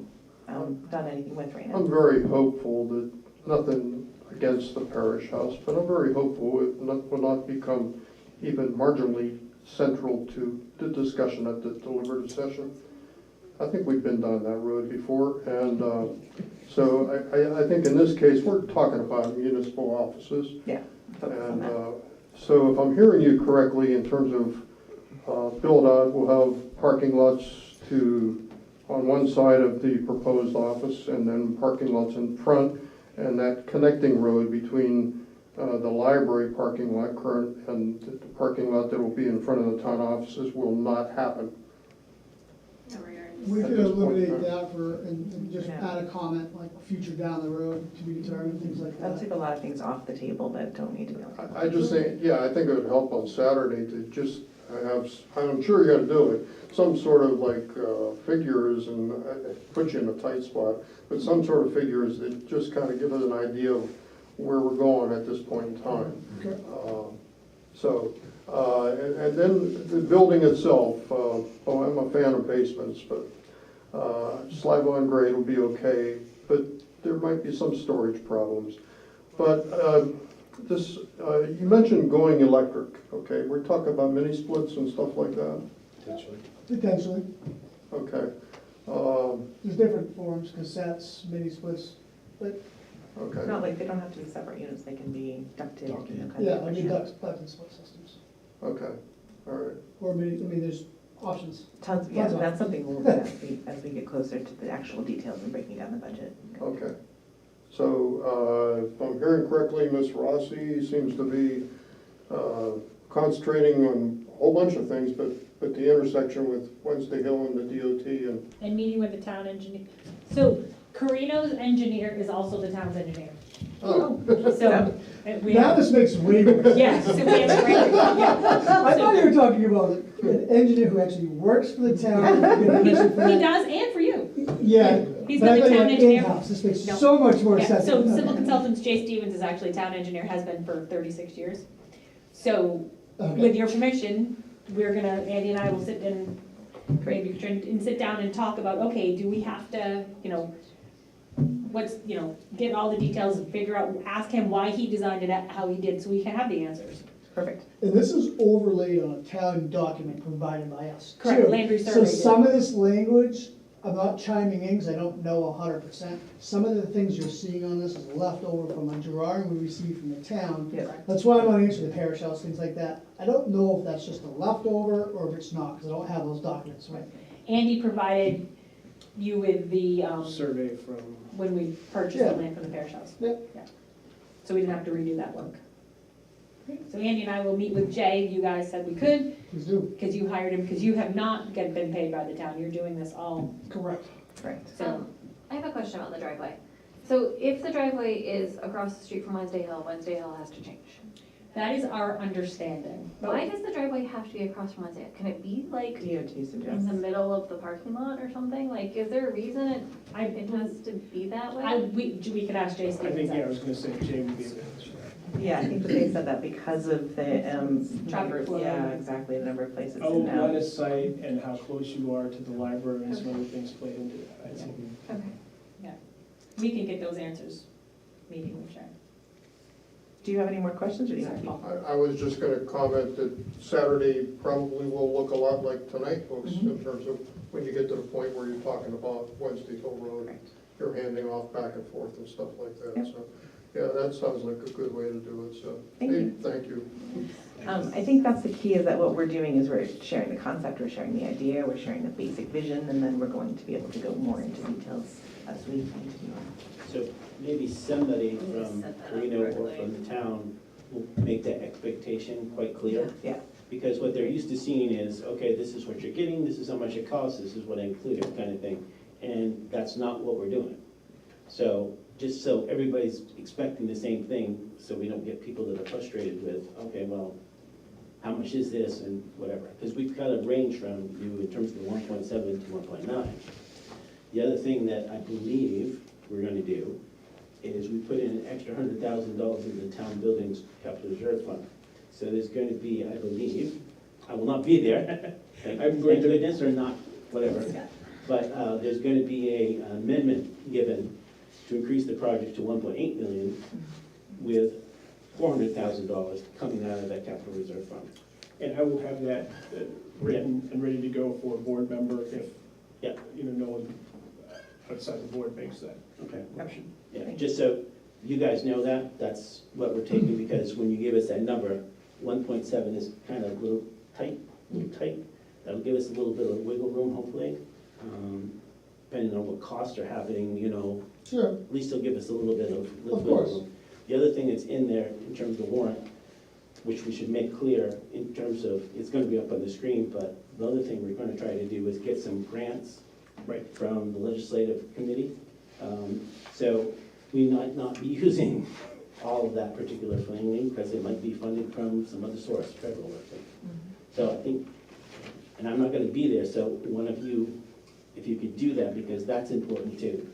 done anything with right now. I'm very hopeful that, nothing against the parish house, but I'm very hopeful it will not become even marginally central to the discussion at the deliberative session. I think we've been down that road before, and so I think in this case, we're talking about municipal offices. Yeah, focus on And that. So if I'm hearing you correctly, in terms of build-out, we'll have parking lots on one side of the proposed office, and then parking lots in front, and that connecting road between the library parking lot current and the parking lot that will be in front of the town offices will not happen. We At could this point, eliminate yeah. that and just Yeah. add a comment, like future down the road to be determined, things like That'll that. take a lot of things off the table that don't need to be on the table. I just think, yeah, I think it would help on Saturday to just have, I'm sure you're gonna do it, some sort of like figures, and put you in a tight spot, but some sort of figures that just kind of give us an idea of where we're going at this point in time. Okay. And then the building itself, I'm a fan of basements, but slab on grade will be okay, but there might be some storage problems. But you mentioned going electric, okay? We're talking about mini splits and stuff like that, Potentially. okay? There's different forms, cassettes, mini splits, but Okay. Not like, they don't have to be separate units, they can be ducted, kind of yeah, I different, mean, yeah. duct and split systems. Okay, all right. Or mini, I mean, there's options. Tons, yeah, so that's something we'll look at as we get closer to the actual details and breaking down the budget. Okay. So, if I'm hearing correctly, Ms. Rossi seems to be concentrating on a whole bunch of things, but the intersection with Wednesday Hill and the DOT and, And meeting with the town engineer. So Carino's engineer is also the town's engineer. oh, So we Now have, this makes way more sense. yeah, so we have a great, yeah. I thought you were talking about an engineer who actually works for the town. He does, and for you. Yeah. He's but I been the thought you town meant engineer. in-house. This makes No. so much more Yeah, sense. so Okay. Civil Consultants, Jay Stevens is actually town engineer, has been for 36 years. So Okay. with your permission, we're gonna, Andy and I will sit and maybe try and sit down and talk about, okay, do we have to, get all the details and figure out, ask him why he designed it how he did, so we can have the answers. Perfect. And this is overlaid on a town document provided by us, too. Correct, land use So survey. some of this language, I'm not chiming in because I don't know 100%. Some of the things you're seeing on this is left over from a drawing we received from the town. Yeah. That's why I want to answer the parish house, things like that. I don't know if that's just a leftover or if it's not, because I don't have those documents, right? Andy provided you with the, Survey from, when we purchased the Yeah. land from the parish house. Yep. Yeah. So we didn't have to redo that work. So Andy and I will meet with Jay, you guys said we could, Please do. because you hired him, because you have not been paid by the town, you're doing this all, Correct. Correct. so. I have a question about the driveway. So if the driveway is across the street from Wednesday Hill has to change. That is our understanding. Why does the driveway have to be across from Wednesday Hill? Can it be like DOT in suggests. the middle of the parking lot or something? Like, is there a reason it I, has to be that I, way? we could ask Jay I Stevens. think, yeah, I that. was gonna say Jay would be able to answer that. Yeah, I think that they said that because of the, Traffic number, flow. yeah, exactly, the number of places Oh, and now. line of sight and how close you are to the library and some other things play into that, I think. Okay. We can get those answers, meeting with Jay. Do you have any more questions, or do you have Sorry, to keep? Paul. I was just gonna comment that Saturday probably will look a lot like tonight, folks, Mm-hmm. in terms of when you get to the point where you're talking about Wednesday Hill Road, Right. you're handing off back and forth and stuff like that, Yep. so, yeah, that sounds like a good way to do it, so. Thank you. Thank you. I think that's the key, is that what we're doing is we're sharing the concept, we're sharing the idea, we're sharing the basic vision, and then we're going to be able to go more into details as we continue on. So maybe somebody from Carino or from the town will make that expectation quite clear. Yeah. Because what they're used to seeing is, okay, this is what you're getting, this is how much it costs, this is what I included, kind of thing. And that's not what we're doing. So, just so everybody's expecting the same thing, so we don't get people that are frustrated with, okay, well, how much is this and whatever. Because we've got a range from you in terms of the 1.7 to 1.9. The other thing that I believe we're gonna do is we put in an extra $100,000 in the town buildings capital reserve fund. So there's going to be, I believe, I will not be there, thank I'm going to- goodness, or not, whatever. But there's going to be a amendment given to increase the project to 1.8 million with $400,000 coming out of that capital reserve fund. And I will have that written and ready to go for a board member if, Yeah. no one outside the board makes that Okay. motion. Yeah, just so you guys know that, that's what we're taking, because when you give us that number, 1.7 is kind of a little tight. That'll give us a little bit of wiggle room, hopefully. Depending on what costs are happening, you know, Sure, at least it'll give us a little bit of wiggle course. room. The other thing that's in there in terms of the warrant, which we should make clear in terms of, it's gonna be up on the screen, but the other thing we're gonna try to do is get some grants from the legislative committee. So we might not be using all of that particular funding because it might be funded from some other source, federal or something. So I think, and I'm not gonna be there, so one of you, if you could do that, because that's important too.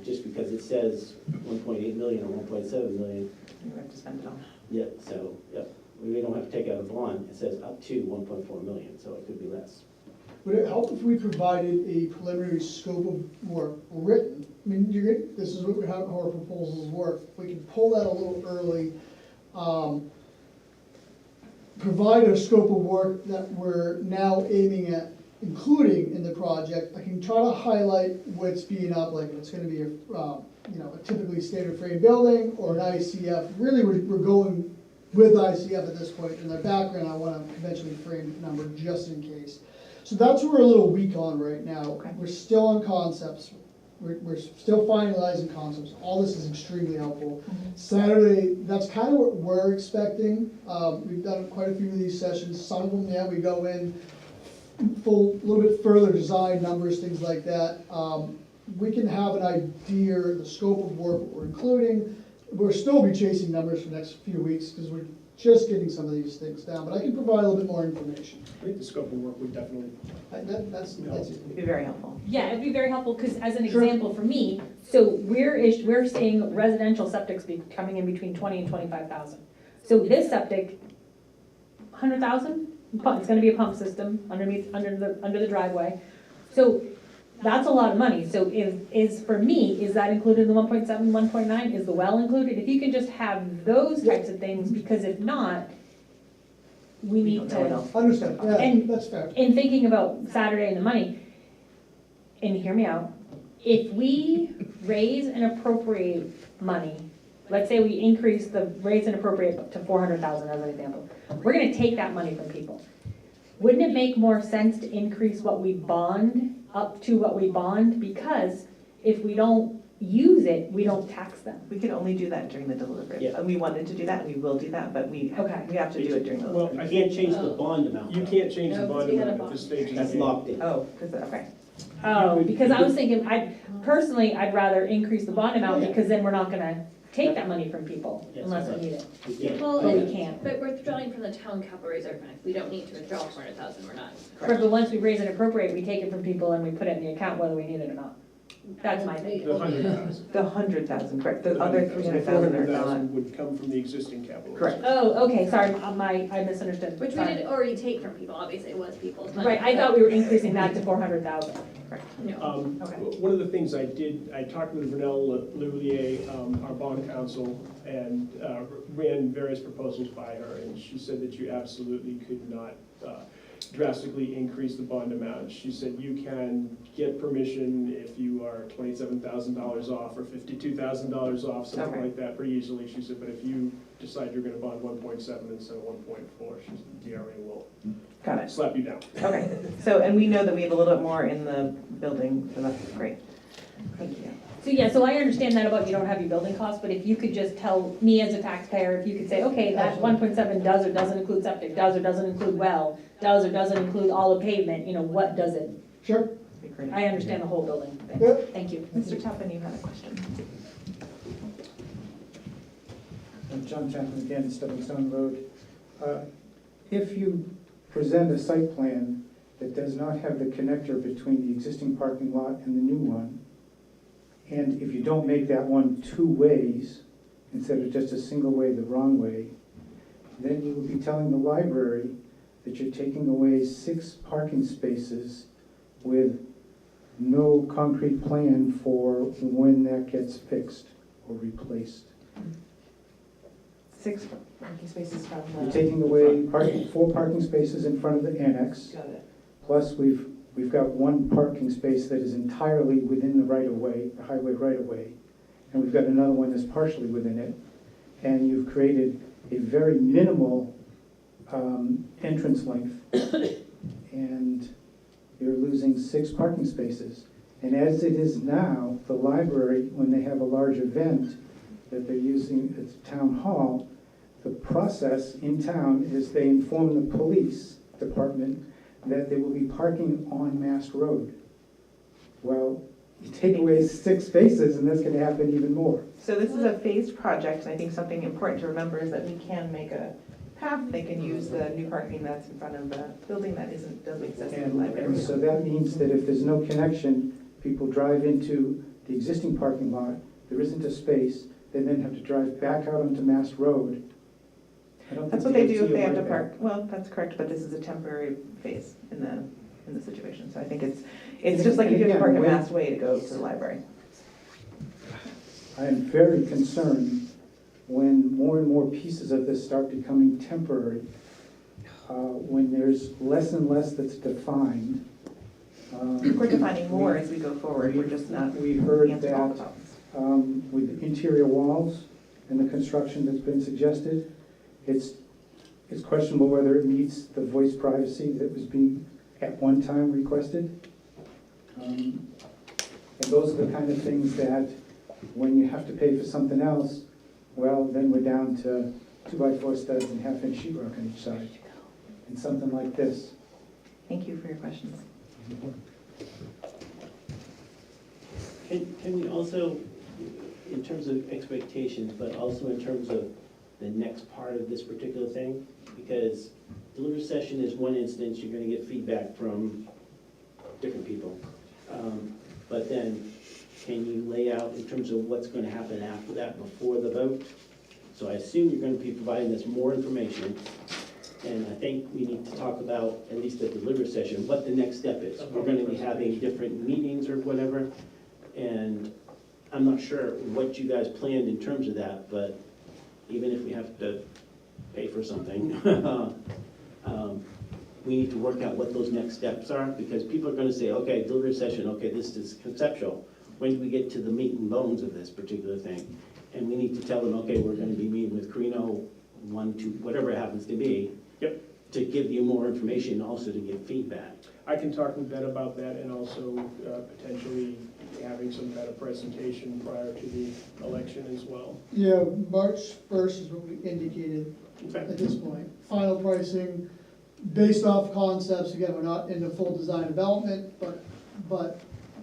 Just because it says 1.8 million or 1.7 million, We have to spend it all. yeah, so, yep, we don't have to take out a bond, it says up to 1.4 million, so it could be less. Would it help if we provided a preliminary scope of work written? I mean, this is how our proposals work. We can pull that a little early. Provide a scope of work that we're now aiming at including in the project. I can try to highlight what's being up, like it's gonna be a typically standard frame building or an ICF. Really, we're going with ICF at this point. In the background, I want a conventionally framed number just in case. So that's what we're a little weak on right now. Okay. We're still on concepts. We're still finalizing concepts. All this is extremely helpful. Saturday, that's kind of what we're expecting. We've done quite a few of these sessions. Some of them, yeah, we go in full, a little bit further design numbers, things like that. We can have an idea, the scope of work we're including. We'll still be chasing numbers for the next few weeks because we're just getting some of these things down, but I can provide a little bit more information. I think the scope of work would definitely, That's It'd be very helpful. Yeah, it'd be very helpful, because as an Sure. example for me, so we're seeing residential septics be coming in between 20 and 25,000. So this septic, 100,000, it's gonna be a pump system under the driveway. So that's a lot of money. So is for me, is that included in the 1.7, 1.9? Is the well included? If you can just have those types of things, because if not, we need don't know to. enough. Understand, yeah, And- that's fair. In thinking about Saturday and the money, and hear me out, if we raise and appropriate money, let's say we increase the raise and appropriate to 400,000 as an example, we're gonna take that money from people. Wouldn't it make more sense to increase what we bond up to what we bond? Because if we don't use it, we don't tax them. We can only do that during the deliberative. Yeah. And we wanted to do that, and we will do that, but we have to do it during the well, You I can't think change the bond amount. you though. can't change the No, bond because we had a amount at this stage. of the That's game. locked in. Oh, okay. Oh, because I was thinking, personally, I'd rather increase the bond amount, because then we're not gonna take that money from people Yes, unless we correct. need it. You can't. Well, But we and- can't. But we're withdrawing from the town capital reserve fund. If we don't need to withdraw 400,000, we're not. But once we raise and appropriate, we take it from people and we put it in the account whether we need it or not. That's my thing. The 100,000. The 100,000, correct. The other 300,000 are 400,000 gone. would come from the existing capital. Correct. Oh, okay, sorry, I misunderstood. Which we Sorry. did already take from people, obviously it was people's money. Right, I thought we were increasing that to 400,000. No. Okay. One of the things I did, I talked with Vernell Loulier, our bond counsel, and ran various proposals by her, and she said that you absolutely could not drastically increase the bond amount. She said you can get permission if you are $27,000 off or $52,000 off, something Okay. like that, pretty easily. She said, but if you decide you're gonna bond 1.7 instead of 1.4, she said the DRA will Got it. slap you down. Okay, so, and we know that we have a little bit more in the building, so that's great. Thank you. So yeah, so I understand that about you don't have your building costs, but if you could just tell me as a taxpayer, if you could say, okay, that 1.7 does or doesn't include septic, does or doesn't include well, does or doesn't include all the pavement, what does it? Sure. That'd be great. I understand the whole building thing. Yep. Thank you. Mr. Tappan, you had a question? I'm John Chapman again, Stepping Stone Road. If you present a site plan that does not have the connector between the existing parking lot and the new one, and if you don't make that one two ways, instead of just a single way the wrong way, then you will be telling the library that you're taking away 6 parking spaces with no concrete plan for when that gets fixed or replaced. 6 parking spaces from You're the. taking away 4 parking spaces in front of the annex, Got it. plus we've got 1 parking space that is entirely within the right-of-way, the highway right-of-way, and we've got another one that's partially within it, and you've created a very minimal entrance length, and you're losing 6 parking spaces. And as it is now, the library, when they have a large event that they're using at the town hall, the process in town is they inform the police department that they will be parking on Mast Road. Well, you take away 6 spaces and that's gonna happen even more. So this is a phased project, and I think something important to remember is that we can make a path. They can use the new parking that's in front of the building that doesn't exist in the And library. so that means that if there's no connection, people drive into the existing parking lot, there isn't a space, they then have to drive back out onto Mast Road. I don't That's think what they the do if DOT they have to will like park. Well, that's correct, but this is a temporary phase in the situation. So I think it's just like if you have to park at Mass Way to go to the library. that. I am very concerned when more and more pieces of this start becoming temporary, when there's less and less that's defined. We're defining more as we go forward. We're just not We heard answering all the that problems. with the interior walls and the construction that's been suggested, it's questionable whether it meets the voice privacy that was being at one time requested. And those are the kind of things that when you have to pay for something else, well, then we're down to 2x4 studs and half-inch sheetrock on each side. And something like this. Thank you for your questions. Can we also, in terms of expectations, but also in terms of the next part of this particular thing? Because delivery session is one instance, you're gonna get feedback from different people. But then, can you lay out in terms of what's gonna happen after that, before the vote? So I assume you're gonna be providing us more information, and I think we need to talk about, at least at the delivery session, what the next step is. We're gonna be having different meetings or whatever, and I'm not sure what you guys planned in terms of that, but even if we have to pay for something, we need to work out what those next steps are, because people are gonna say, okay, delivery session, okay, this is conceptual. When do we get to the meat and bones of this particular thing? And we need to tell them, okay, we're gonna be meeting with Carino 1, 2, whatever it happens to be. Yep. To give you more information, also to get feedback. I can talk with Ben about that, and also potentially having some kind of presentation prior to the election as well. Yeah, March 1st is what we indicated Okay. at this point. Final pricing, based off concepts, again, we're not into full design development, but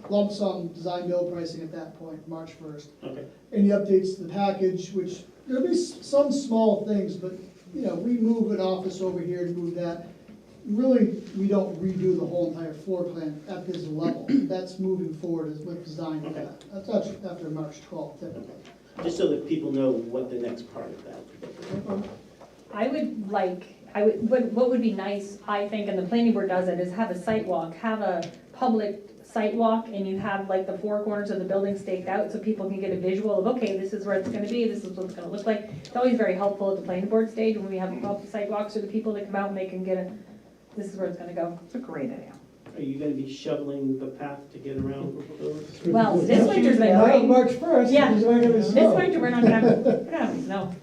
lump sum design build pricing at that point, March 1st. Okay. Any updates to the package, which, there'll be some small things, but, you know, we move an office over here to move that. Really, we don't redo the whole entire floor plan at this level. That's moving forward with design of that. That's actually after March 12th typically. Just so that people know what the next part of that. What would be nice, I think, and the planning board does it, is have a site walk, have a public site walk, and you have like the 4 corners of the building staked out so people can get a visual of, okay, this is where it's gonna be, this is what it's gonna look like. It's always very helpful at the planning board stage when we have public site walks for the people to come out and they can get this is where it's gonna go. It's a great idea. Are you gonna be shoveling the path to get around those? Well, this winter's been Now, great. March 1st, Yeah. there's not gonna be This snow. winter, we're not gonna have snow.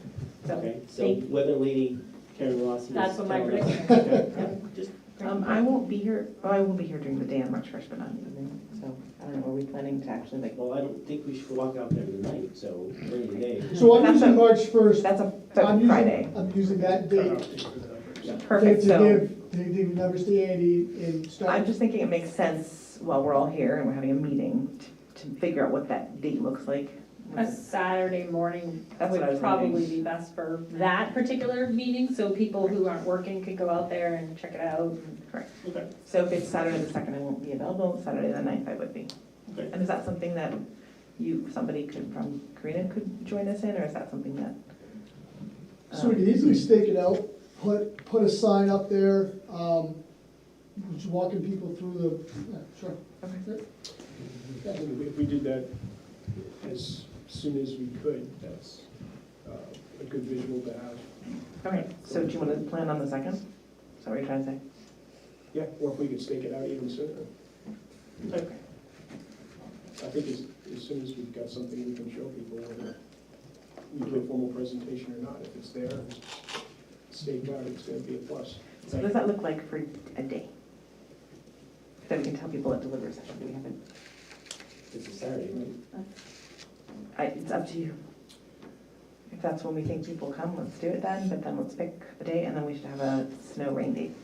So, Okay, so thank you. weather lady Karen Ross is That's what my telling us. prediction is. Okay. Yeah. Just I won't be here, I will be here during the day on March 1st, but not in the evening. So I don't know, are we planning to actually like, Well, I don't think we should walk out there tonight, so during the day. So I'm That's using a- March 1st. that's a Friday. Friday. I'm using that Cutoff date date for the numbers. Perfect, to so give numbers to Andy and start. I'm just thinking it makes sense while we're all here and we're having a meeting to figure out what that date looks like. A Saturday morning That's what I would was probably thinking. be best for that particular meeting, so people who aren't working could go out there and check it out. Correct. Okay. So if it's Saturday the 2nd, I won't be available, Saturday the 9th I would be. Okay. And is that something that somebody from Karina could join us in, or is that something that? So we can easily stake it out, put a sign up there, just walking people through the, sure. Okay. If we did that as soon as we could, that's a good visual to have. All right, so do you want to plan on the 2nd? Is that what you're trying to say? Yeah, or if we could stake it out even sooner. Okay. I think as soon as we've got something we can show people, whether we do a formal presentation or not, if it's there, it's staked out, it's gonna be a plus. So what does that look like for a day? Then we can tell people at delivery session, do we have it? It's a Saturday, right? It's up to you. If that's when we think people come, let's do it then, but then let's pick a day and then we should have a snow rain date.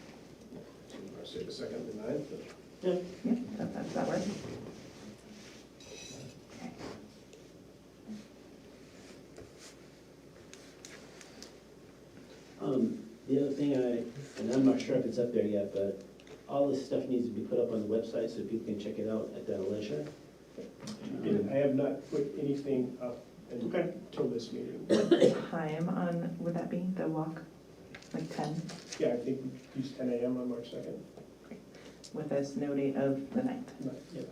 I'll say the 2nd, the 9th. Yeah, that works. Okay. The other thing and I'm not sure if it's up there yet, but all this stuff needs to be put up on the website so people can check it out at their leisure. I have not put anything up Okay. until this meeting. What time on, would that be, the walk? Like 10, Yeah, I think we use 10 a.m. on March 2nd. with a snow date of the 9th? Yeah.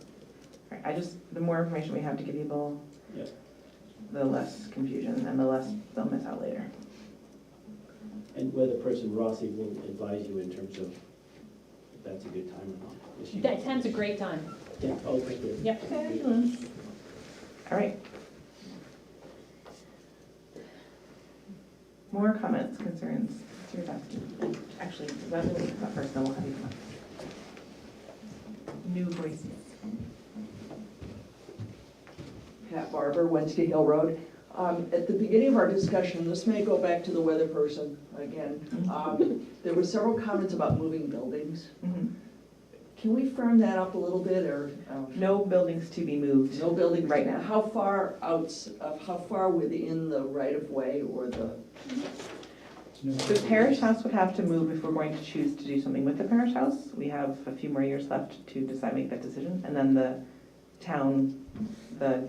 Right, the more information we have to give people, Yeah. the less confusion and the less they'll miss out later. And whether person Rossi will advise you in terms of if that's a good time or not. Is she- That 10's a great time. Yeah, oh, okay, good. Yep. All right. More comments, concerns, curiosity? Actually, let me leave that first, then we'll have you come up. New voices. Pat Barber, Wednesday Hill Road. At the beginning of our discussion, this may go back to the weather person again, there were several comments about moving buildings. Mhm. Can we firm that up a little bit, or? No buildings to be moved. No building Right now. How far within the right of way or the? The parish house would have to move if we're going to choose to do something with the parish house. We have a few more years left to decide, make that decision. And then the town, the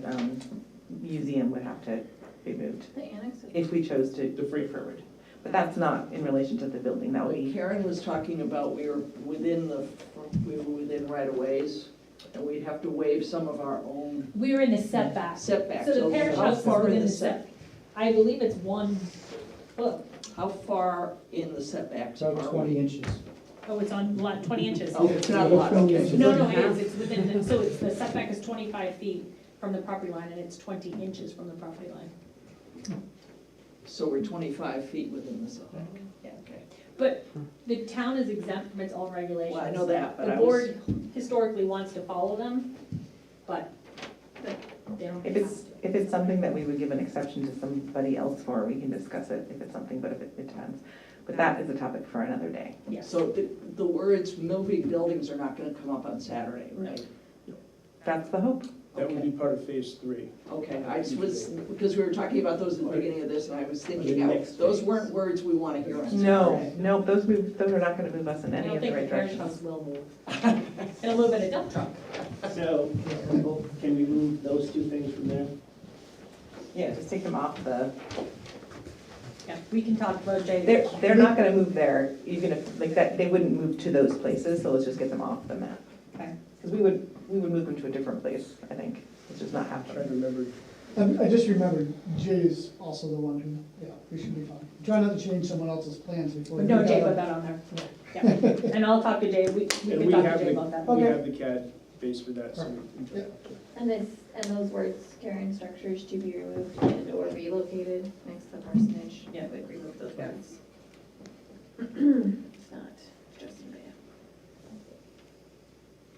museum would have to be moved The annex? if we chose to move forward. But that's not in relation to the building, that would be, Karen was talking about we were within right of ways, and we'd have to waive some of our own We were in the setback. setbacks. So the Okay, parish how house is far in within the the set, I believe it's 1 foot. How far in the setbacks are About we? 20 inches. Oh, it's on 20 inches. Oh, it's not a lot, okay. No, it is, it's within, so it's, the setback is 25 feet from the property line, and it's 20 inches from the property line. So we're 25 feet within the setback. Yeah. Okay. But the town is exempt from its own regulations. Well, I know that, but The I was, board historically wants to follow them, but they don't if have it's, to. if it's something that we would give an exception to somebody else for, we can discuss it if it's something, but if it depends. But that is a topic for another day. Yes. so the words moving buildings are not gonna come up on Saturday, right? That's the hope. That would be part of phase 3. Okay, I just was, because we were talking about those at the beginning of this, and I was thinking, The next those phase. weren't words we wanna hear on No, Saturday. no, those are not gonna move us in I any don't of the think the right parish directions. house will move. And a little bit of dump truck. So, can we move those two things from there? Yeah, just take them off the, Yeah, we can talk about Jay. they're not gonna move there, even if, like that, they wouldn't move to those places, so let's just get them off the map. Okay. Because we would move them to a different place, I think, let's just not have Trying to them. remember, I just remembered Jay's also the one who, yeah, we should be fine. Try not to change someone else's plans before. But no, we Jay got put it. that on there. Yeah. And I'll talk to Jay, we and can we talk to have Jay the, about that. we Okay. have the CAD base for that, so. Yeah. And those words, Karen, structures to be removed and or relocated next to the parsonage, Yeah. would remove those words. It's not just in bad.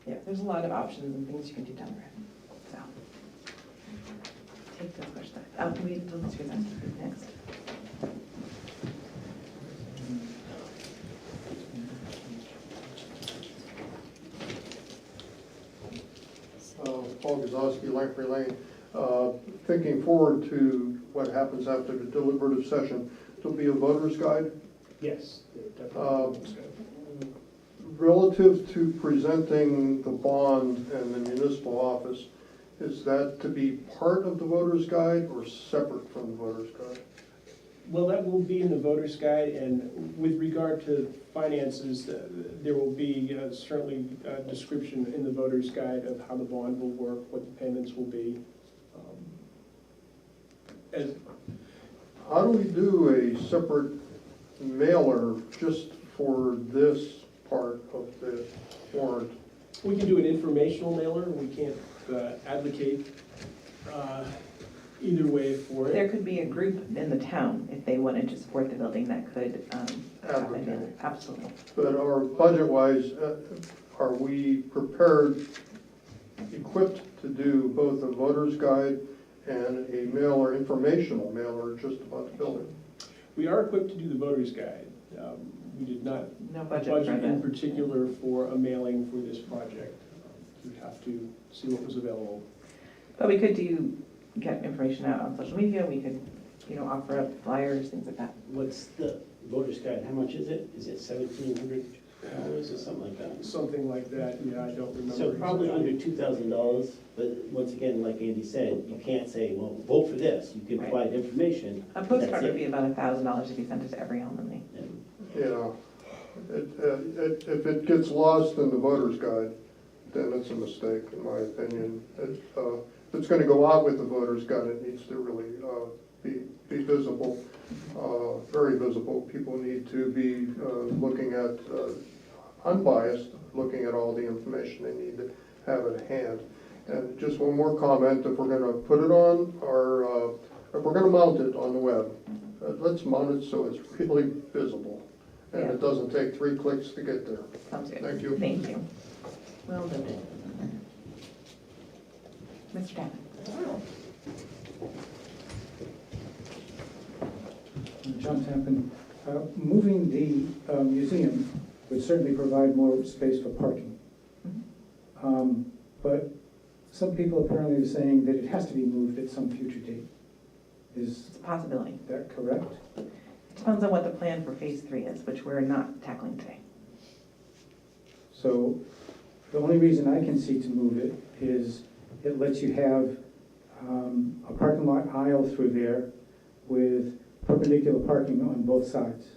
Yeah, there's a lot of options and things you can do down the road, so. Take those questions, let's do that next. Paul Gazowski, Lamprey Lane. Thinking forward to what happens after the deliberative session, there'll be a voter's guide. Yes, definitely. Relative to presenting the bond and the municipal office, is that to be part of the voter's guide or separate from the voter's guide? Well, that will be in the voter's guide, and with regard to finances, there will be certainly a description in the voter's guide of how the bond will work, what the payments will be. How do we do a separate mailer just for this part of the warrant? We can do an informational mailer, we can't advocate either way for There it. could be a group in the town, if they wanted to support the building, that could tap into Advocate. it. Absolutely. But our budget-wise, are we prepared, equipped to do both a voter's guide and a mailer, informational mailer just about the building? We are equipped to do the voter's guide. We did not No budget for budget in that. particular for a mailing for this project. We'd have to see what was available. But we could get information out on social media, we could, offer up flyers, things like that. What's the voter's guide, how much is it? Is it $1,700 or something like that? Something like that, yeah, I don't remember. So probably under $2,000, but once again, like Andy said, you can't say, well, vote for this. You can Right. provide information. A postcard That's it. would be about $1,000 if you sent it to every alumni. And If it gets lost in the voter's guide, then it's a mistake, in my opinion. If it's gonna go out with the voter's guide, it needs to really be visible, very visible. People need to be looking at, unbiased, looking at all the information they need to have at hand. And just one more comment, if we're gonna put it on our, if we're gonna mount it on the web, let's mount it so it's really visible. And Yeah. it doesn't take 3 clicks to get there. Sounds good. Thank you. Thank you. Well noted. Mr. Tappan? John Tappan, moving the museum would certainly provide more space for parking. But some people apparently are saying that it has to be moved at some future date. Is It's a possibility. that correct? It depends on what the plan for phase 3 is, which we're not tackling today. So the only reason I can see to move it is it lets you have a parking lot aisle through there with perpendicular parking on both sides.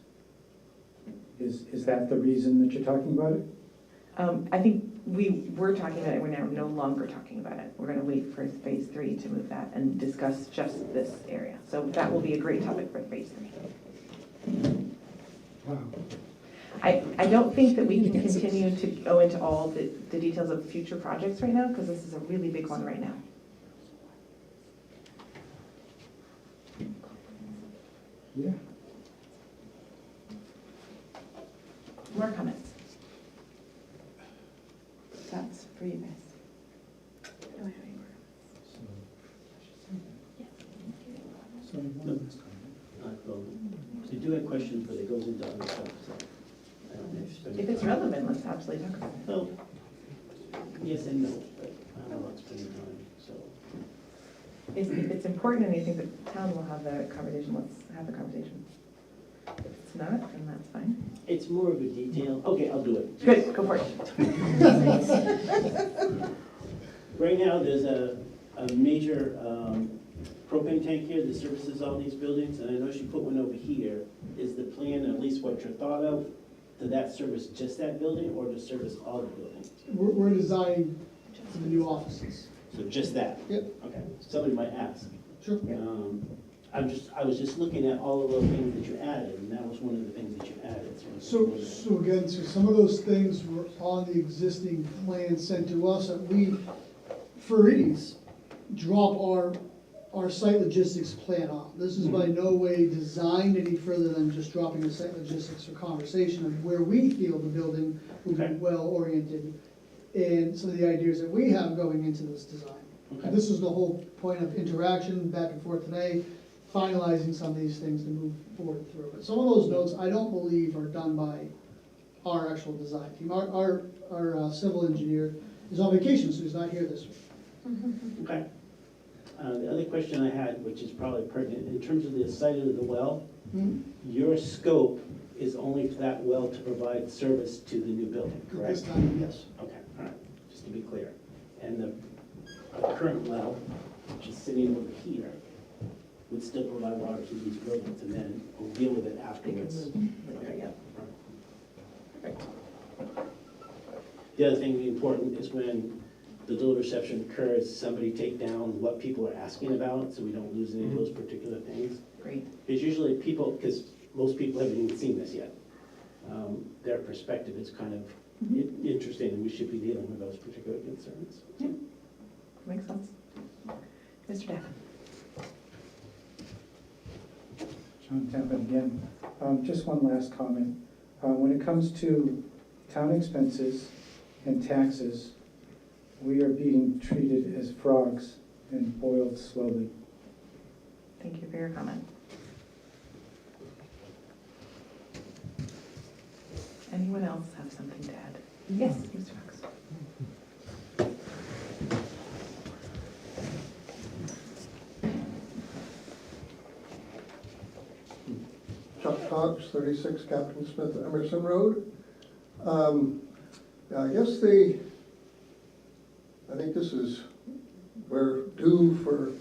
Is that the reason that you're talking about it? I think we were talking about it, we're now no longer talking about it. We're gonna wait for phase 3 to move that and discuss just this area. So that will be a great topic for phase 3. Wow. I don't think that we can continue to go into all the details of future projects right now, because this is a really big one right now. Yeah. More comments? That's for you guys. I don't have any more. well, they do have questions, but it goes into other stuff, so. I don't know if If it's relevant, let's absolutely talk about it. Well, yes and no, but I don't know what's spending time, so. If it's important and you think the town will have the conversation, let's have the conversation. If it's not, then that's fine. It's more of a detail, okay, I'll do it. Good, go for it. Right now, there's a major propane tank here that services all these buildings, and I know she put one over here. Is the plan, at least what you're thought of, to that service just that building, or to service all the buildings? We're designing for the new offices. So just that? Yep. Okay, somebody might ask. Sure. I was just looking at all of the things that you added, and that was one of the things that you added. So again, so some of those things were on the existing plan sent to us, that we, for ease, drop our site logistics plan on. This is by no way designed any further than just dropping the site logistics for conversation of where we feel the building will be Okay. well oriented, and some of the ideas that we have going into this design. Okay. This is the whole point of interaction back and forth today, finalizing some of these things to move forward through. But some of those notes, I don't believe are done by our actual design team. Our civil engineer is on vacation, so he's not here this week. Okay. The other question I had, which is probably pertinent, in terms of the site of the well, your scope is only for that well to provide service to the new building, At this correct? time, yes. Okay, all right, just to be clear. And the current well, which is sitting over here, would still provide water to these buildings, and then we'll deal with it afterwards. Okay, yeah. Perfect. The other thing important is when the dual reception occurs, somebody take down what people are asking about, so we don't lose any of those particular things. Great. Because usually people, because most people haven't even seen this yet, their perspective is kind of interesting, and we should be dealing with those particular concerns. Makes sense. Mr. Daffin? John Tappan again. Just one last comment. When it comes to town expenses and taxes, we are being treated as frogs and boiled slowly. Thank you for your comment. Anyone else have something to add? Yes, Mr. Fox. Chuck Cox, 36 Captain Smith Emerson Road. Yeah, I think this is, we're due for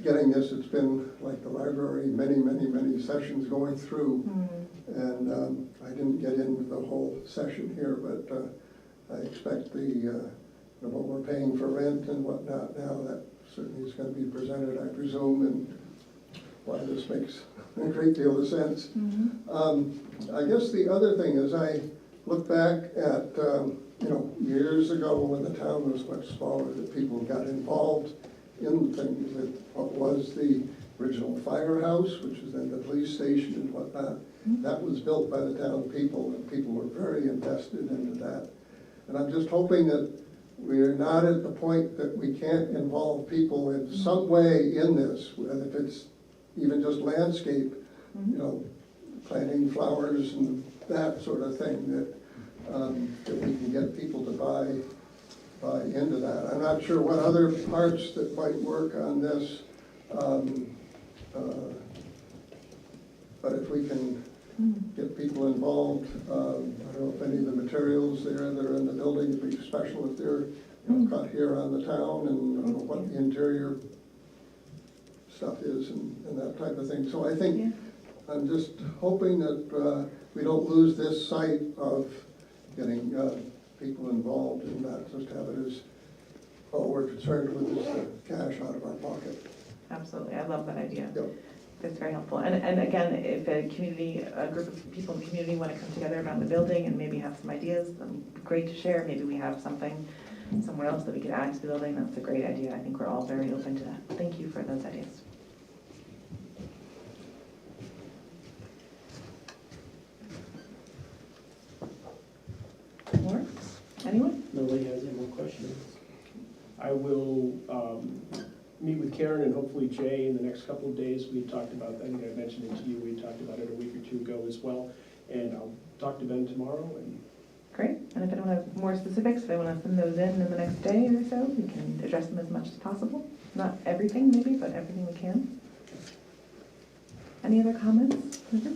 getting this. It's been like the library, many sessions going through. And I didn't get into the whole session here, but I expect what we're paying for rent and whatnot now, that certainly is going to be presented, I presume, and why this makes a great deal of sense. I guess the other thing is I look back at, years ago when the town was much smaller, that people got involved in things with what was the original firehouse, which is then the police station and whatnot. That was built by the town people, and people were very invested into that. And I'm just hoping that we're not at the point that we can't involve people in some way in this, and if it's even just landscape, planting flowers and that sort of thing, that we can get people to buy into that. I'm not sure what other parts that might work on this, but if we can get people involved, I don't know if any of the materials there that are in the building would be special if they're cut here on the town, and I don't know what the interior stuff is and that type of thing. So I think I'm just hoping that we don't lose this sight of getting people involved and not just have it as, all we're concerned with is the cash out of our pocket. Absolutely, I love that idea. Yep. That's very helpful. And again, if a group of people in the community want to come together around the building and maybe have some ideas, then great to share. Maybe we have something somewhere else that we could add to the building. That's a great idea. I think we're all very open to that. Thank you for those ideas. More? Anyone? Nobody has any more questions? I will meet with Karen and hopefully Jay in the next couple of days. We talked about, I think I mentioned it to you, we talked about it a week or two ago as well. And I'll talk to Ben tomorrow. And Great. And if anyone has more specifics, if they want to send those in the next day or so, we can address them as much as possible. Not everything maybe, but everything we can. Any other comments? No?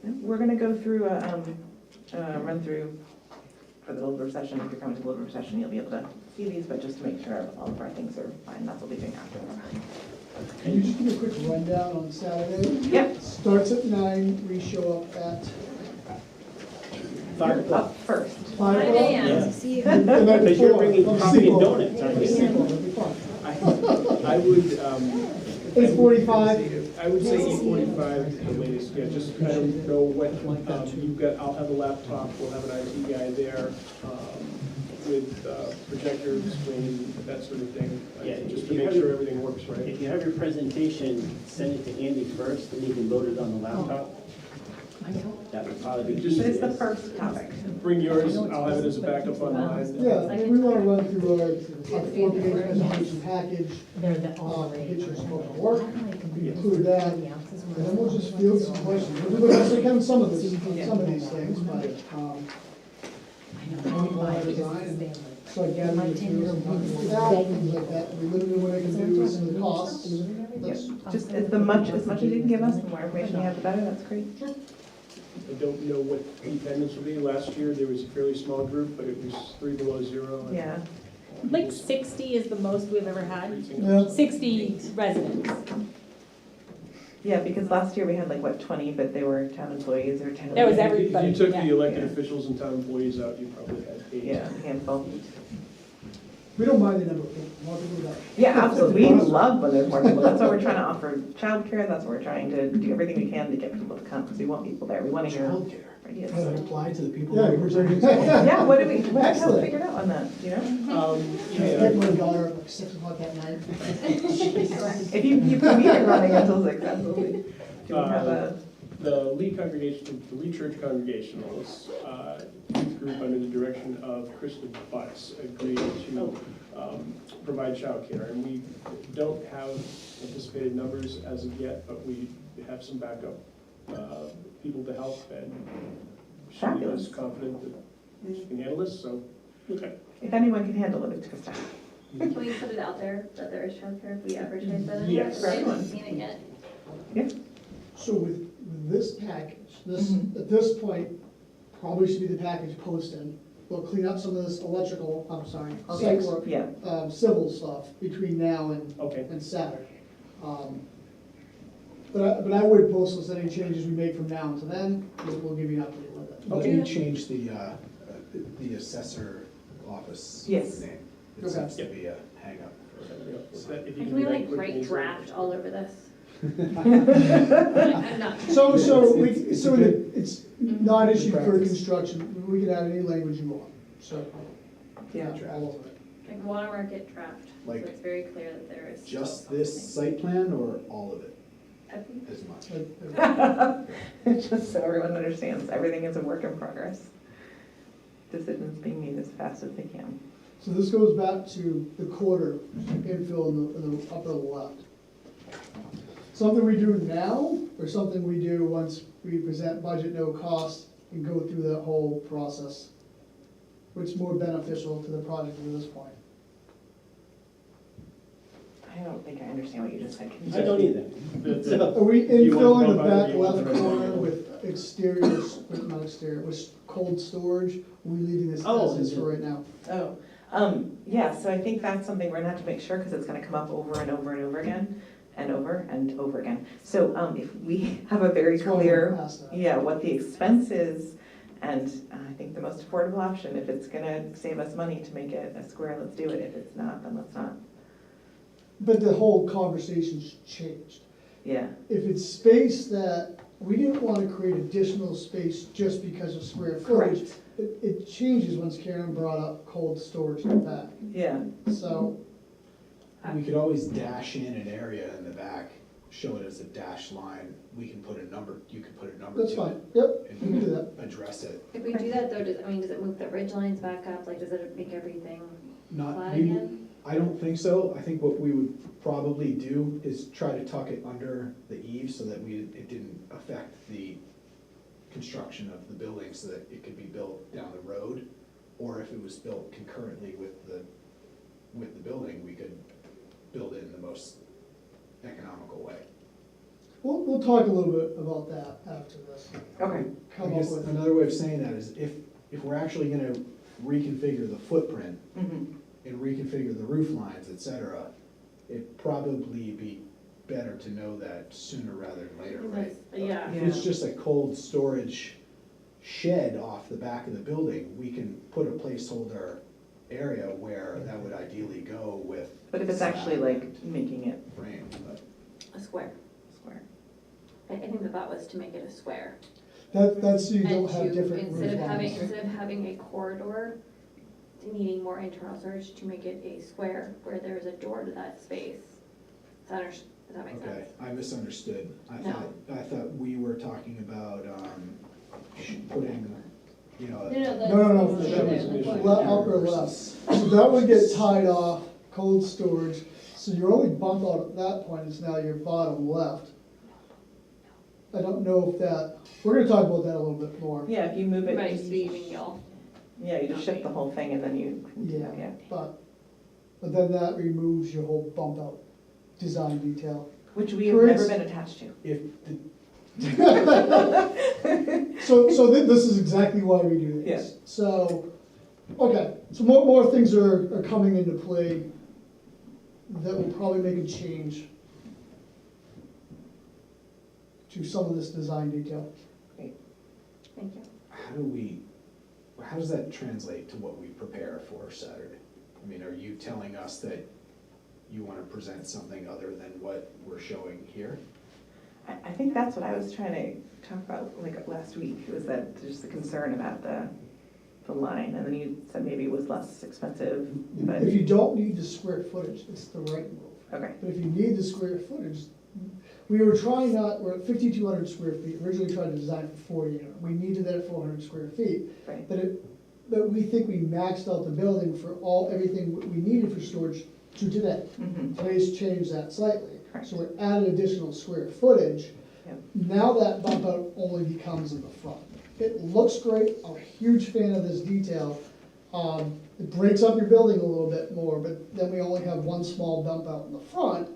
We're going to go through a run through for the deliberative session. If you're coming to the deliberative session, you'll be able to see these, but just to make sure all of our things are fine, that's what we'll be doing after. Can you just give me a quick rundown on Saturday? Yep. Starts at 9, we show up at 5 o'clock. Up first. 5 o'clock. Yeah. And then Because you're 4, bringing on coffee and Seaboard. donuts, aren't you? Seaboard, that'd be fun. I would, 8:45. I would say 8:45 the latest, yeah, just, I don't know what, you've got, I'll have a laptop, we'll have an IT guy there, with projectors, screen, that sort of thing, Yeah, just if to you make have sure your- everything works right. If you have your presentation, send it to Andy first, and he can load it on the laptop. That would probably be Just- But it's the easiest. first topic. Bring yours, I'll have it as a backup online. Yeah, we want to run through our 4-page presentation package, They're the get your scope of work, include that, and then we'll just field some questions. We'll do the best we can with some of these things, but, design. So again, if you're that, things like that, we literally what I can do is some of the costs. That's- Just as much as you can give us, the more information you have, the better, that's great. I don't know what the attendance will be. Last year, there was a fairly small group, but it was 3 below 0. Yeah. Like 60 is the most we've ever had. Yeah. 60 residents. Yeah, because last year we had like, 20, but they were town employees or town. That was If everybody, you took yeah. the elected Yeah. officials and town employees out, you probably had 8. Yeah, a handful. We don't mind the number of people, more people the better. Yeah, absolutely. We love when there's more people. That's why we're trying to offer childcare. That's why we're trying to do everything we can to get people to come, because we want people there. We want to hear Childcare. ideas. Does that apply to the people? Yeah, who we're are talking- Yeah, what have we Excellent. figured out on that, do you know? Get my daughter at like 6 o'clock at night. If you keep the meeting running until 6, absolutely. Do we have a, The Lee congregation, the Lee Church Congregationals, youth group under the direction of Krista Butts agreed to provide childcare. And we don't have anticipated numbers as of yet, but we have some backup people to help, and she Fabulous. is confident that she can handle this, so, okay. if anyone can handle it, it's Krista. Can we put it out there that there is childcare if we advertise that? Yes. I haven't seen it yet. So with this package, this, Mhm. at this point, probably should be the package posted. We'll clean up some of this electrical, I'm sorry, site work, Yeah, civil stuff between now Okay. and Saturday. But I would post this, any changes we make from now until then, we'll give you an update with it. Let me change the assessor office Yes. name. It Okay. seems to be a hang-up. If you Can we do that like quickly, write so- draft all over this? I'm not. So it's not issued for construction, we can add any language you want, so. yeah. All over it. Like watermarket draft, so Like, it's very clear that there is. Just this site plan or all of it Everything. as much? Just so everyone understands, everything is a work in progress. Decisions being made as fast as they can. So this goes back to the quarter infill in the upper left. Something we do now, or something we do once we present budget no cost and go through that whole process? Which is more beneficial to the project at this point? I don't think I understand what you just said. Can you I don't either. The- Are we You want to infilling the bump out or back do you want left the rest of the corner building? with exteriors, not exterior, with cold storage? Are we leaving this Oh, as is for right now? Oh, yeah, so I think that's something we're gonna have to make sure, because it's gonna come up over and over and over again, and over again. So, if we have a very That's why we're clear, past that. yeah, what the expense is, and I think the most affordable option, if it's gonna save us money to make it a square, let's do it. If it's not, then let's not. But the whole conversation's changed. Yeah, If it's space that, we didn't want to create additional space just because of square footage. correct, It changes once Karen brought up cold storage in the back. yeah. So, We could always dash in an area in the back, show it as a dashed line. We can put a number, you could put a number that's to fine, it yep, we can do and that. address it. If we do that though, does it move the ridge lines back up? Like, does it make everything Not, flat we, again? I don't think so. I think what we would probably do is try to tuck it under the eave so that it didn't affect the construction of the building, so that it could be built down the road. Or if it was built concurrently with the building, we could build it in the most economical way. We'll talk a little bit about that after this. Okay. I Come up guess with, another way of saying that is if we're actually gonna reconfigure the footprint Mhm. and reconfigure the roof lines, et cetera, it'd probably be better to know that sooner rather than later, right? Yeah. If it's just a cold storage shed off the back of the building, we can put a placeholder area where that would ideally go with. But if it's actually slab like and making it frame, but A square. square. I think the thought was to make it a square. that's so you don't And have to, different instead roof of having, lines. instead of having a corridor, needing more internal storage, to make it a square where there is a door to that space. Does that make okay, sense? I misunderstood. No. I thought we were talking about, putting, you know. No, upper left. So that would get tied off, cold storage, so your only bump out at that point is now your bottom left. I don't know if that, we're gonna talk about that a little bit more. Yeah, if you move it. Right, just be even y'all. Yeah, you just shift the whole thing and then you. Yeah, but then that removes your whole bump out design detail. Which we have never Creates- been attached to. If, So this is exactly why we do this. Yeah. So, okay, so more things are coming into play that will probably make a change to some of this design detail. Thank you. how does that translate to what we prepare for Saturday? I mean, are you telling us that you wanna present something other than what we're showing here? I think that's what I was trying to talk about, like, last week, was that just the concern about the line, and then you said maybe it was less expensive, but, If you don't need the square footage, it's the right move. okay. But if you need the square footage, we were trying we're at 5,200 square feet, originally tried to design for 4,800. We needed that at 400 square feet, Right. but we think we maxed out the building for everything we needed for storage to today. Mhm. Today's changed that slightly. Correct. So we're adding additional square footage. Yep. Now that bump out only becomes in the front. It looks great, I'm a huge fan of this detail. It breaks up your building a little bit more, but then we only have one small bump out in the front.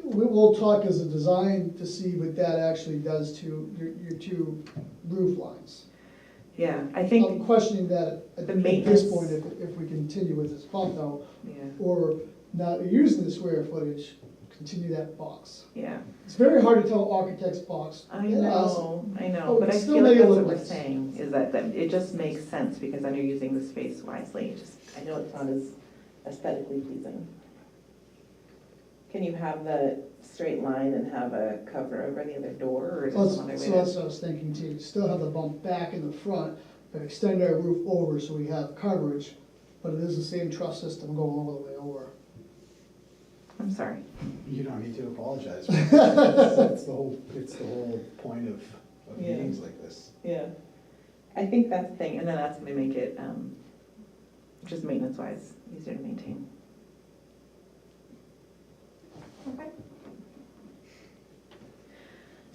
We will talk as a design to see what that actually does to your two roof lines. Yeah, I I'm think, questioning that at The this maintenance- point, if we continue with this bump out, yeah, or not using the square footage, continue that box. yeah, It's very hard to tell architect's box. I Yes. know, Oh, but I it's still feel like make it that's look what we're nice. saying, is that it just makes sense, because then you're using the space wisely, I know it's not as aesthetically pleasing. Can you have the straight line and have a cover over the other door, or is So it some other way that's to? what I was thinking too, you still have the bump back in the front, but extend our roof over so we have coverage, but it is the same truss system going all the way over. I'm sorry. You don't need to apologize. It's the whole point of Yeah. meetings like this. Yeah, I think that's the thing, and then that's gonna make it, just maintenance-wise, easier to maintain. Okay.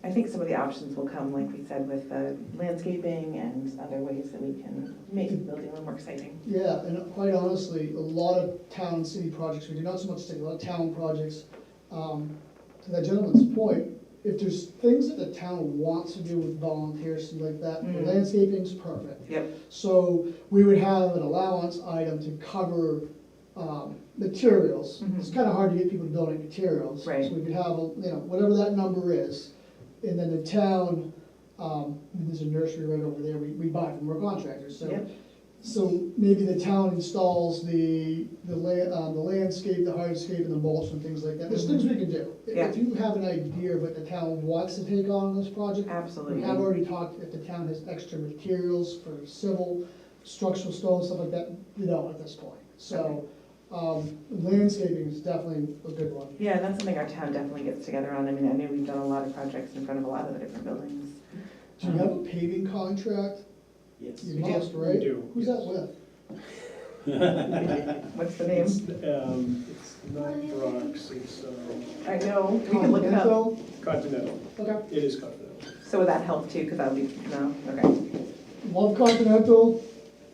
I think some of the options will come, like we said, with landscaping and other ways that we can make the building a little more exciting. Yeah, and quite honestly, a lot of town and city projects, we do not so much city, a lot of town projects, to that gentleman's point, if there's things that the town wants to do with volunteers, things like that, Mm. landscaping's perfect. Yep. So we would have an allowance item to cover materials. Mhm. It's kind of hard to get people to donate materials. Right. So we could have, whatever that number is, and then the town, there's a nursery right over there, we buy from our contractors, so. Yep. So maybe the town installs the landscape, the hardscape, and the mulch and things like that. There's things we can do. Yeah. If you have an idea of what the town wants to take on this project, Absolutely. we have already talked, if the town has extra materials for civil, structural stone, stuff like that, we don't at this point. So, landscaping is definitely a good one. Yeah, that's something our town definitely gets together on. I mean, I know we've done a lot of projects in front of a lot of the different buildings. Do you have a paving contract? Yes. You We do. must, right? We do, Who's yes. that with? What's the name? It's not Brock's, it's I know, we can look it up. Continental? Continental. Okay. It is Continental. So would that help too, because that'll be, no, okay. Love Continental,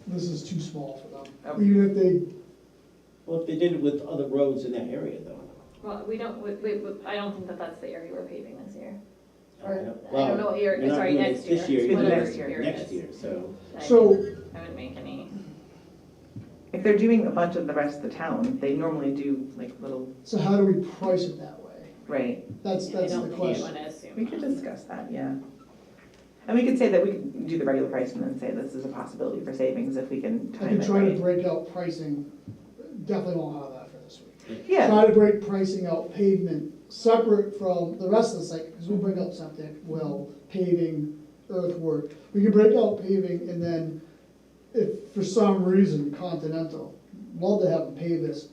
this is too small for them. Okay. Even if they, Well, if they did it with other roads in that area though. Well, we don't, I don't think that that's the area we're paving this year. Or, I Well, don't know what year, you're not sorry, doing it next year. this year, you're doing it whatever next year. it Next is. year, so. So- I wouldn't make any, If they're doing a bunch of the rest of the town, they normally do like little, so how do we price it that way? right? That's I the don't think you question. wanna assume. We could discuss that, yeah. And we could say that we could do the regular price and then say this is a possibility for savings if we can I time could it try to right. break out pricing, definitely won't have that for this week. Yeah, Try to break pricing out pavement separate from the rest of the site, because we break out septic, well, paving, earthwork. We can break out paving, and then if for some reason Continental, love to have them pave this,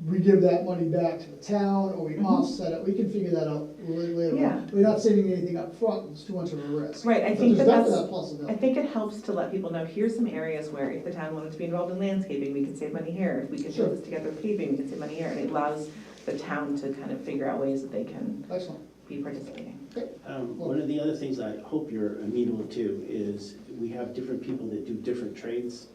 we give that money back to the town, or we Mhm. offset it, we can figure that out later Yeah. on. We're not saving anything up front. It's too much of a risk. right, I But think there's that definitely that's, that possibility. I think it helps to let people know, here's some areas where if the town wanted to be involved in landscaping, we can save money here. If we could Sure. put this together with paving, we can save money here. And it allows the town to kind of figure out ways that they can Excellent. be participating. One of the other things I hope you're amenable to is we have different people that do different trades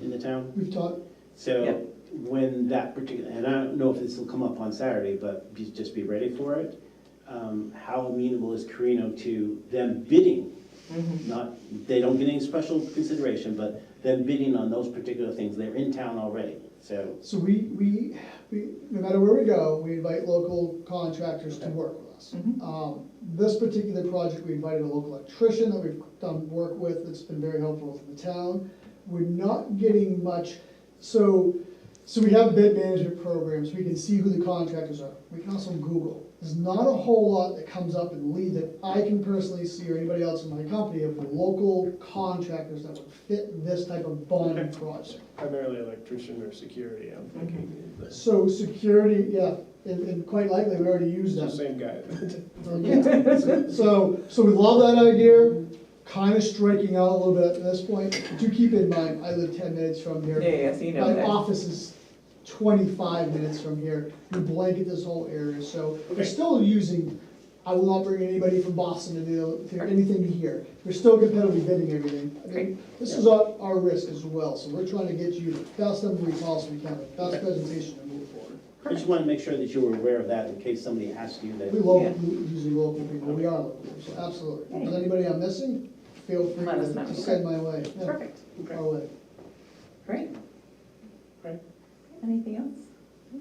in the town. We've talked, So Yep. when that particular, and I don't know if this will come up on Saturday, but just be ready for it. How amenable is Carino to them bidding? Mhm. Not, they don't get any special consideration, but them bidding on those particular things. They're in town already, so. so we, no matter where we go, we invite local contractors to Okay. work with us. Mhm. This particular project, we invited a local electrician that we've done work with, that's been very helpful in the town. We're not getting much, so So we have bid management programs, we can see who the contractors are. We can also Google. There's not a whole lot that comes up in Lee that I can personally see, or anybody else in my company, of the local contractors that would fit this type of bond project. Primarily electrician or security, I'm thinking. It's So security, yeah, and quite likely, we already used the that. same guy. So we love that idea, kind of striking out a little bit at this point. Do keep in mind, I live 10 minutes from here. Yeah, so you know My that. office is 25 minutes from here. We blanket this whole area, so we're still using, I will not bring anybody from Boston to do anything here. We're still competitively bidding everything. I mean, this is our risk as well, so we're trying to get you the best number we possibly can, the best presentation to move forward. I just want to make sure that you were aware of that in case somebody asks you that. We love using local people, we are local, so absolutely. If there's anybody I'm missing, feel free Let us know. to send my way. Yeah, Perfect, our way. great. Right. Anything else?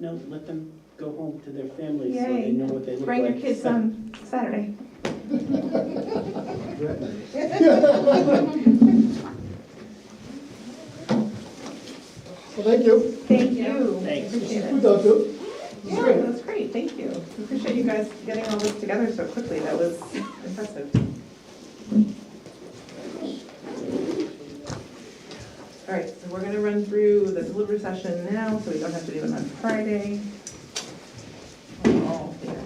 No, let them go home to their families so Yay. they know what they look like. Bring your kids on Saturday. Well, thank you. Thank you. Thanks. Appreciate Good it. job, Bill. Yeah, that's great, thank you. We appreciate you guys getting all this together so quickly, that was impressive. All right, so we're gonna run through the delivery session now, so we don't have to do it on Friday. Oh, there.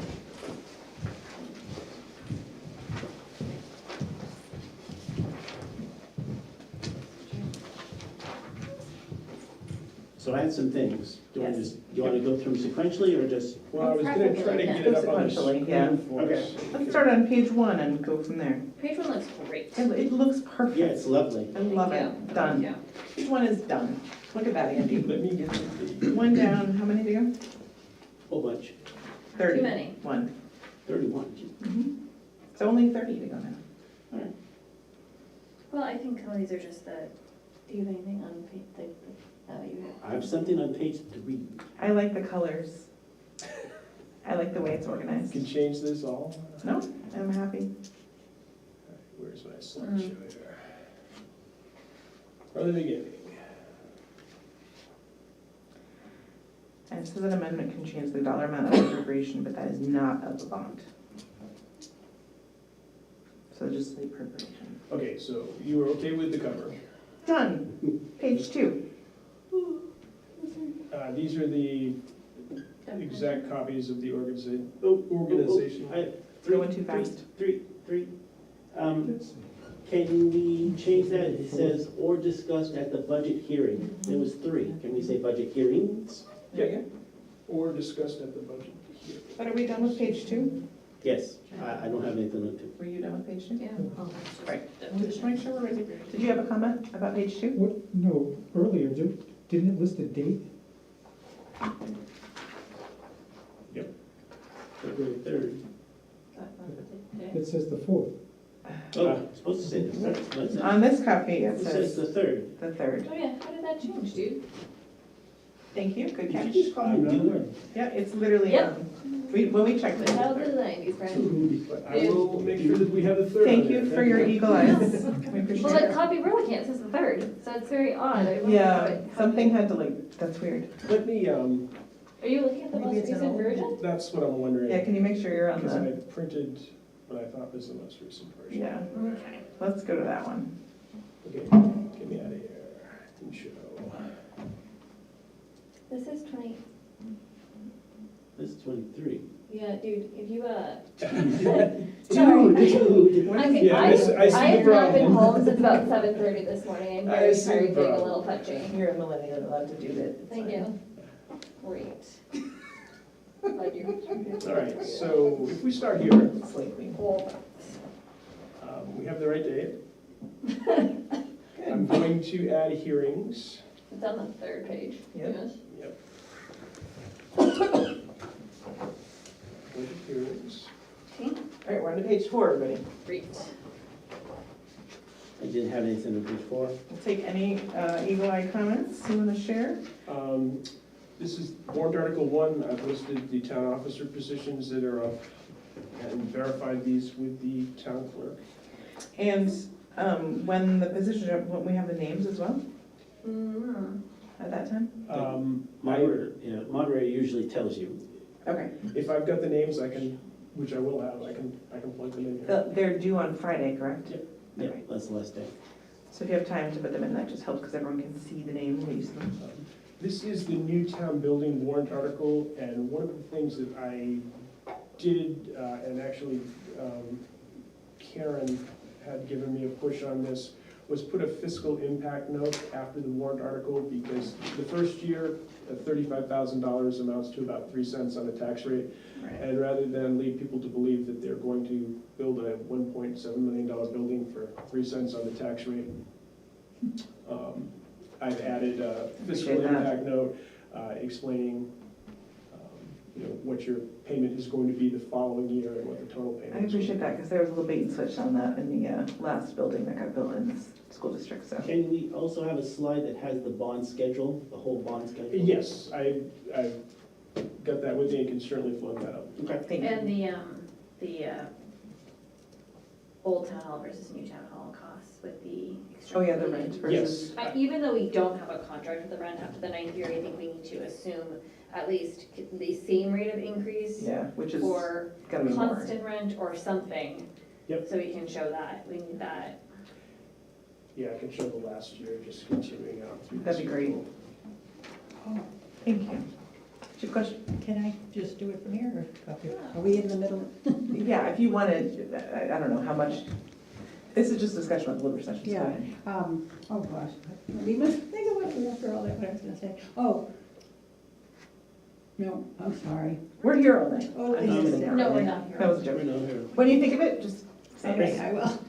So I had some things. Do Yes. you want to go through them sequentially or just? Well, I was gonna try to get it up on the Sequentially, screen yeah. for us. Let's start on page 1 and go from there. Page one looks great. It looks perfect. Yeah, it's lovely. I love Thank it, you. done. Yeah. Page 1 is done. Look at that, Andy. Let me get the. One down, how many to go? Whole bunch. 30. Too many. 1. 31. So only 30 to go now. Well, I think some of these are just the, do you have anything on page, you have? I have something on page 3. I like the colors. I like the way it's You organized. can change this all. No, I'm happy. Where's my slideshow here? From the beginning. And so that amendment can change the dollar amount of appropriation, but that is not of the bond. So just the appropriation. Okay, so you were okay with the cover. Done. Page 2. These are the exact copies of the organization. Going too fast. Three. Can we change that? It says, or discussed at the budget hearing. There was 3. Can we say budget hearings? Yeah. Or discussed at the budget here. But are we done with page 2? Yes, I don't have anything on 2. Were you done with page 2? Yeah. Right. Just make sure we're ready. Did you have a comment about page 2? What, no, earlier, didn't it list a date? February 3rd. It says the 4th. Oh, it's supposed to say the 3rd. What is it? On this copy, it It says says the 3rd. the 3rd. Oh yeah, how did that change, dude? Thank you, good Did catch. you just call me doer? Yeah, it's literally, Yep. when we checked it. How did the 90s, Brent? But I will make sure that we have the third. Thank on you there. for your eagle eyes. We Well, appreciate like it. copy Burlingame says the 3rd, so it's very odd. I wonder how Yeah, it- how something it- had to like, that's weird. Let me, Are you looking at the most Maybe it's an recent old- version? that's what I'm wondering. Yeah, can you make sure you're on Because I the, printed what I thought was the most recent version. yeah, Okay. let's go to that one. Okay, get me out of here. Didn't show. This is 20, This is 23. yeah, dude, if you, Dude. What is- Yeah, I see the I have not been problem. home since about 7:30 this morning. I'm I very see the tired, getting a problem. little touchy. You're a millennial, allowed to do that. It's Thank fine. you. Great. Like you. All right, so if we start here, Slay queen. we have the right date. I'm going to add hearings. It's on the 3rd page. Yep. Yes. Yep. Budget hearings. All right, we're on to page 4, everybody. Great. I didn't have anything on page 4. We'll take any eagle eye comments you want to share. This is warrant article 1. I've listed the town officer positions that are up and verified these with the town clerk. And when the position, when we have the names as well? Mm. at that time? Moderator usually tells you. Okay. If I've got the names, I can, which I will have, I can plug them in here. They're due on Friday, correct? Yeah, that's the last day. So if you have time to put them in, that just helps because everyone can see the name and use them. This is the new town building warrant article, and one of the things that I did, and actually Karen had given me a push on this, was put a fiscal impact note after the warrant article, because the first year, $35,000 amounts to about 3 cents on the tax rate. And rather than lead people to believe that they're going to build a $1.7 million building for 3 cents on the tax rate, I've added a fiscal Appreciate that. impact note explaining what your payment is going to be the following year and what the total payment I is. appreciate that because there was a little bait and switch on that in the last building that got built in this school district, so. Can we also have a slide that has the bond schedule, the whole bond schedule? Yes, I've got that with me and can certainly float that up. Okay. Thank you. And the old town hall versus new town hall costs with the extra. Oh, yeah, the rent versus. Yes. Even though we don't have a contract with the rent after the 9th year, I think we need to assume at least the same rate of increase Yeah, which is for gotta be more. constant rent or something. Yep. So we can show that, we need that. Yeah, I can show the last year, just continuing out through. That'd be great. Oh, Thank you. Do you have a question? can I just do it from here, or up here? Are we in the middle? Yeah, if you wanted, I don't know how much, this is just discussion about the liver session. so go Yeah. ahead. Oh gosh, we must think of what after all that, what I was gonna say. Oh. No, I'm sorry. We're here all night. Oh, I'm just please. kidding. No, we're not here. That was a We're joke. not here. What do you think of it? Just say Okay, it. I will.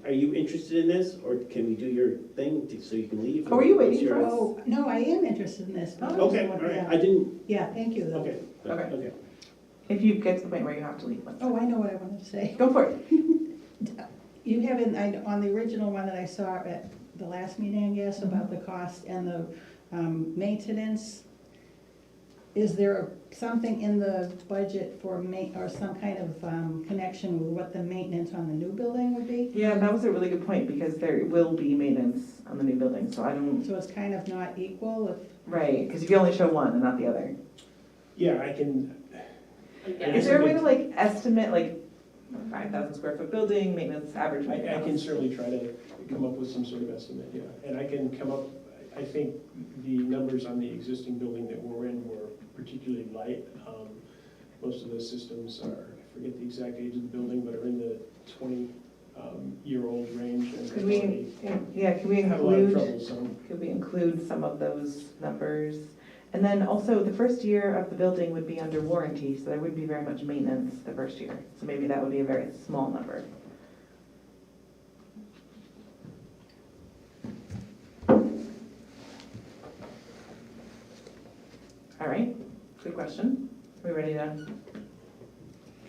Are you interested in this, or can we do your thing so you can leave? Oh, were you waiting What's your- for us? Oh, no, I am interested in this. but Okay, all right, I didn't, Yeah, thank you, though. okay. Okay. Okay. If you get to the point where you have to leave. let's- Oh, I know what I wanted to say. Go for it. You haven't, on the original one that I saw at the last meeting, I guess, about the cost and the maintenance, is there something in the budget for or some kind of connection with what the maintenance on the new building would be? Yeah, that was a really good point because there will be maintenance on the new building, so I don't, So it's kind of not equal if, right, because you can only show one and not the other. Yeah, I can. Is there a way to like estimate like 5,000 square foot building, maintenance, average I maintenance? can certainly try to come up with some sort of estimate, yeah. And I can come up, I think the numbers on the existing building that we're in were particularly light. Most of those systems are, I forget the exact age of the building, but are in the 20-year-old range. And Could we, yeah, could we have a lot of include, trouble, so. could we include some of those numbers? And then also, the first year of the building would be under warranty, so there wouldn't be very much maintenance the first year. So maybe that would be a very small number. All right, good question. Are we ready to?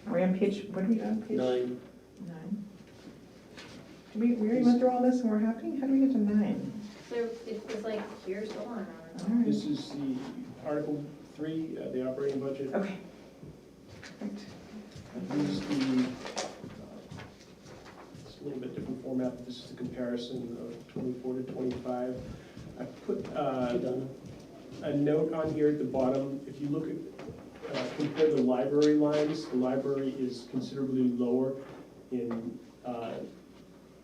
Are we on page, what are we on, page? 9. 9. We already went through all this and we're happy? How do we get to 9? So it was like, here's the one. All right. This is the Article 3, the operating budget. Okay. Perfect. This is the, it's a little bit different format, but this is the comparison of 24 to 25. I put a note on here at the bottom. If you look at, compare the library lines, the library is considerably lower in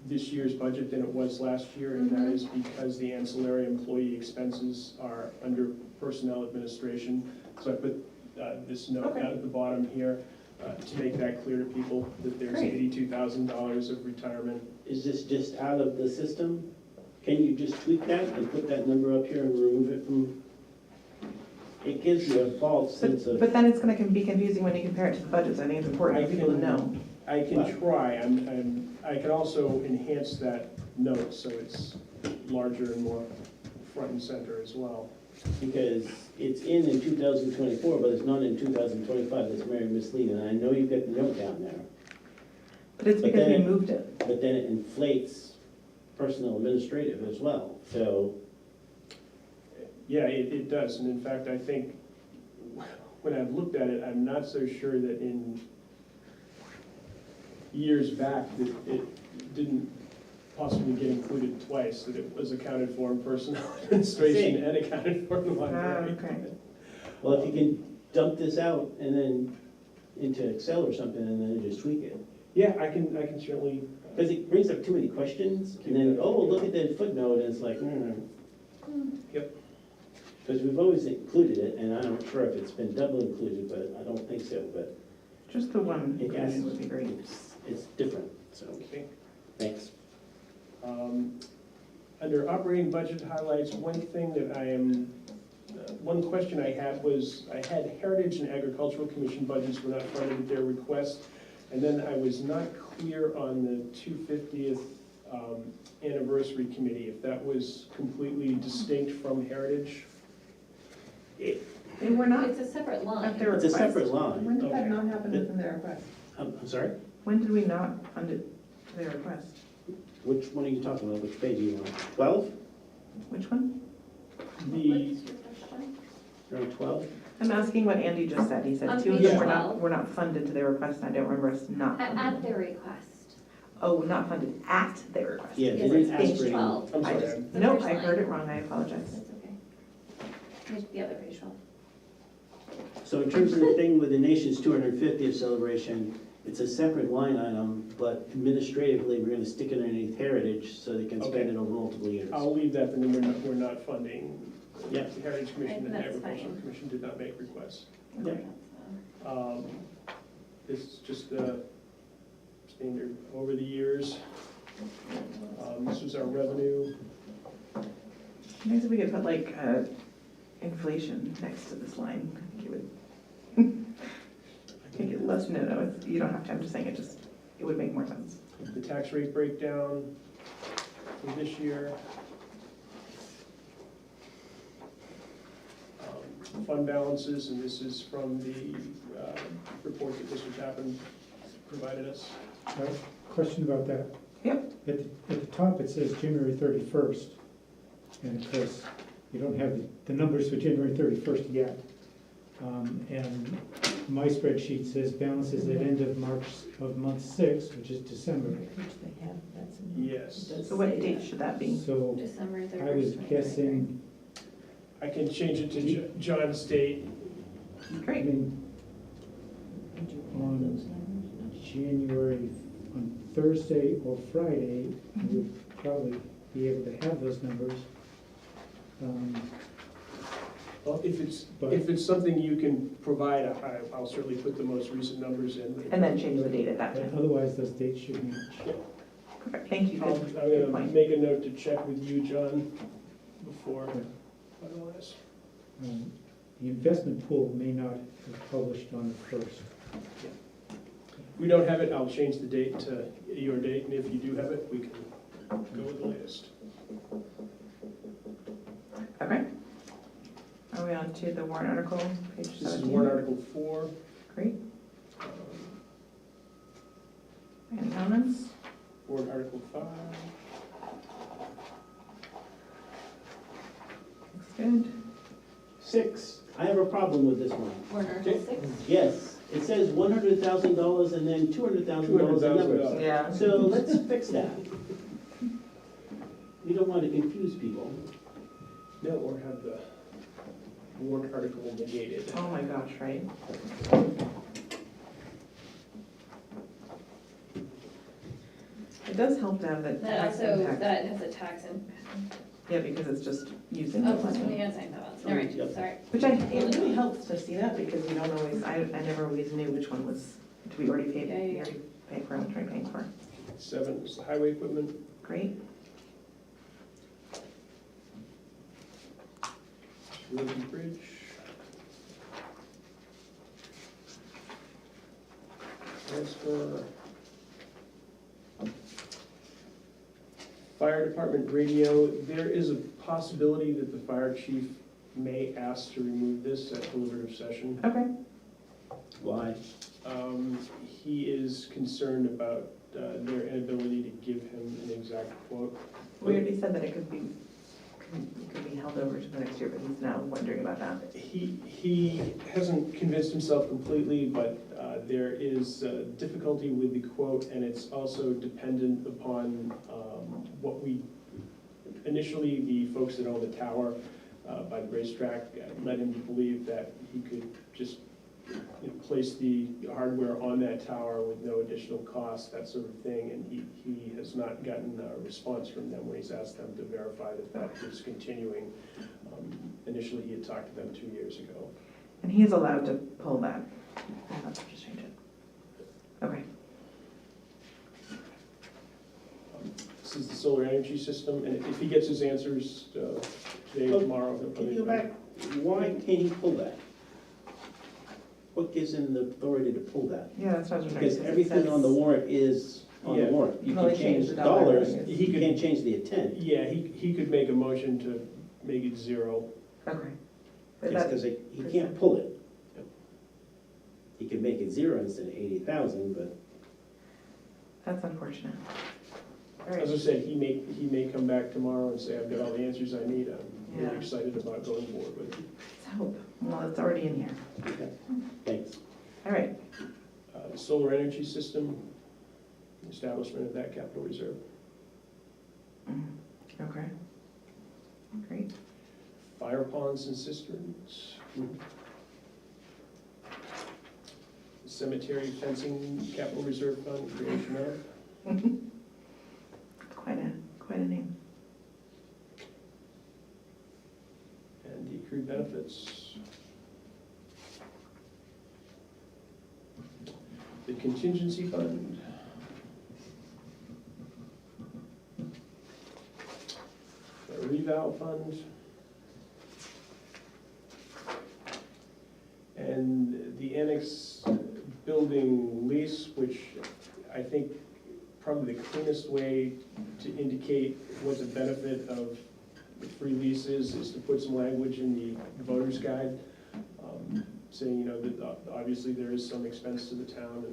this year's budget than it was last year, and that is because the ancillary employee expenses are under personnel administration. So I put this note down at the bottom here to make that clear to people, that there's Great. $82,000 of retirement. Is this just out of the system? Can you just tweak that and put that number up here and remove it from? It gives you a false sense of. But then it's gonna be confusing when you compare it to the budgets. I think it's important for people to know. I can try. I can also enhance that note so it's larger and more front and center as well. Because it's in 2024, but it's not in 2025, that's very misleading, and I know you've got the note down there. But it's But because we then- moved it. But then it inflates personal administrative as well, so. Yeah, it does, and in fact, I think when I've looked at it, I'm not so sure that in years back that it didn't possibly get included twice, that it was accounted for in personnel administration and accounted for in the library. Okay. Well, if you can dump this out and then into Excel or something and then just tweak it. Yeah, I can certainly, Because it brings up too many questions, and then, oh, look at that footnote, and it's like, Yep. Because we've always included it, and I'm not sure if it's been double included, but I don't think so, but Just the one It has- inclusion would be great. it's different, so, okay. thanks. Under operating budget highlights, one thing that one question I had was, I had Heritage and Agricultural Commission budgets were not funded at their request, and then I was not clear on the 250th anniversary committee, if that was completely distinct from Heritage. They were not It's a separate at line. their It's a request. separate line. When did that Okay. not happen within their request? I'm sorry? When did we not fund it to their request? Which one are you talking about? Which page are you on? 12? Which one? The, What's your question? You're on 12? I'm asking what Andy just said. He said On two of page them 12. were not funded to their request, and I don't remember us not At funding. their request. Oh, not funded at their request. Yeah, they Yes, didn't it's ask page for any. 12. I'm I sorry, just, The nope, first I heard line. it wrong, I apologize. That's okay. The other page 12. So in terms of the thing with the nation's 250th celebration, it's a separate line item, but administratively, we're gonna stick it underneath Heritage so they can spend Okay. it over multiple years. I'll leave that, and then we're not funding. Yeah. The Heritage Commission and the That's Agricultural fine. Commission did not make requests. Yeah. This is just standard over the years. This was our revenue. Nice if we could put like inflation next to this line. I think it would make it less, no, it's, you don't have to, I'm just saying it just, it would make more sense. The tax rate breakdown for this year. Fund balances, and this is from the report that Mr. Tappan provided us. Question about that. Yep. At the top, it says January 31st, and of course, you don't have the numbers for January 31st yet. And my spreadsheet says balances at end of March of month 6, which is December. Which they have, that's in. Yes. So what date should that be? So December 31st. I was 2023. guessing, I can change it to John's date. I Great. mean, Did you have on those numbers? January, on Thursday or Friday, you would probably be able to have those numbers. Well, if But- it's something you can provide, I'll certainly put the most recent numbers in. And then change the date at that But time. otherwise, those dates should match. Perfect, thank you. I'm Good gonna point. make a note to check with you, John, before finalize. The investment pool may not have published on the 1st. If we don't have it, I'll change the date to your date, and if you do have it, we can go with the latest. Okay. Are we on to the warrant article, page 17? This is warrant article 4. Great. Any comments? Warrant article 5. Looks good. 6, I have a problem with this one. Warrant Article 6. Yes, it says $100,000 and then $200,000 in numbers. $200,000. Yeah. So let's fix that. We don't want to confuse people. No, or have the warrant article negated. Oh my gosh, right? It does help to have the That tax also, impact. that has a tax impact. Yeah, because it's just using the Oh, plus money. 20, yes, I know that. All right, Yep. sorry. Which it really helps to see that because you don't always, I never always knew which one was, do we already paid, Yeah, yeah, we yeah. already paid for, I'm trying paying for. 7 is the highway equipment. Great. Road and bridge. Transfer. Fire department radio, there is a possibility that the fire chief may ask to remove this at deliberative session. Okay. Why? He is concerned about their inability to give him an exact quote. We already said that it could be held over to the next year, but he's now wondering about that. He hasn't convinced himself completely, but There is difficulty with the quote, and it's also dependent upon what we, initially, the folks that own the tower by the racetrack led him to believe that he could just place the hardware on that tower with no additional cost, that sort of thing, and he has not gotten a response from them when he's asked them to verify that that is continuing. Initially, he had talked to them 2 years ago. And he's allowed to pull that. I have to just change it. Okay. This is the solar energy system, and if he gets his answers today or tomorrow, he'll Can probably. you go back, why can't he pull that? What gives him the authority to pull that? Yeah, that's what I was wondering. Because everything on the warrant is on the Yeah. warrant. You Well, can he change changed the the dollar dollars, value. He you could- can't change the intent. Yeah, he could make a motion to make it 0. Okay. But It's that- because he can't pull it. He could make it 0 instead of 80,000, but That's unfortunate. All As I right. said, he may come back tomorrow and say, I've got all the answers I need. I'm really Yeah. excited about going forward with it. Let's hope. Well, it's already in here. okay, thanks. All right. The solar energy system, establishment of that capital reserve. Okay. Great. Fire ponds and cisterns. Cemetery fencing capital reserve fund, creation of. Quite a name. And the accrued benefits. The contingency fund. The reval fund. And the annex building lease, which I think probably the cleanest way to indicate what the benefit of the free lease is to put some language in the voter's guide, saying, you know, that obviously there is some expense to the town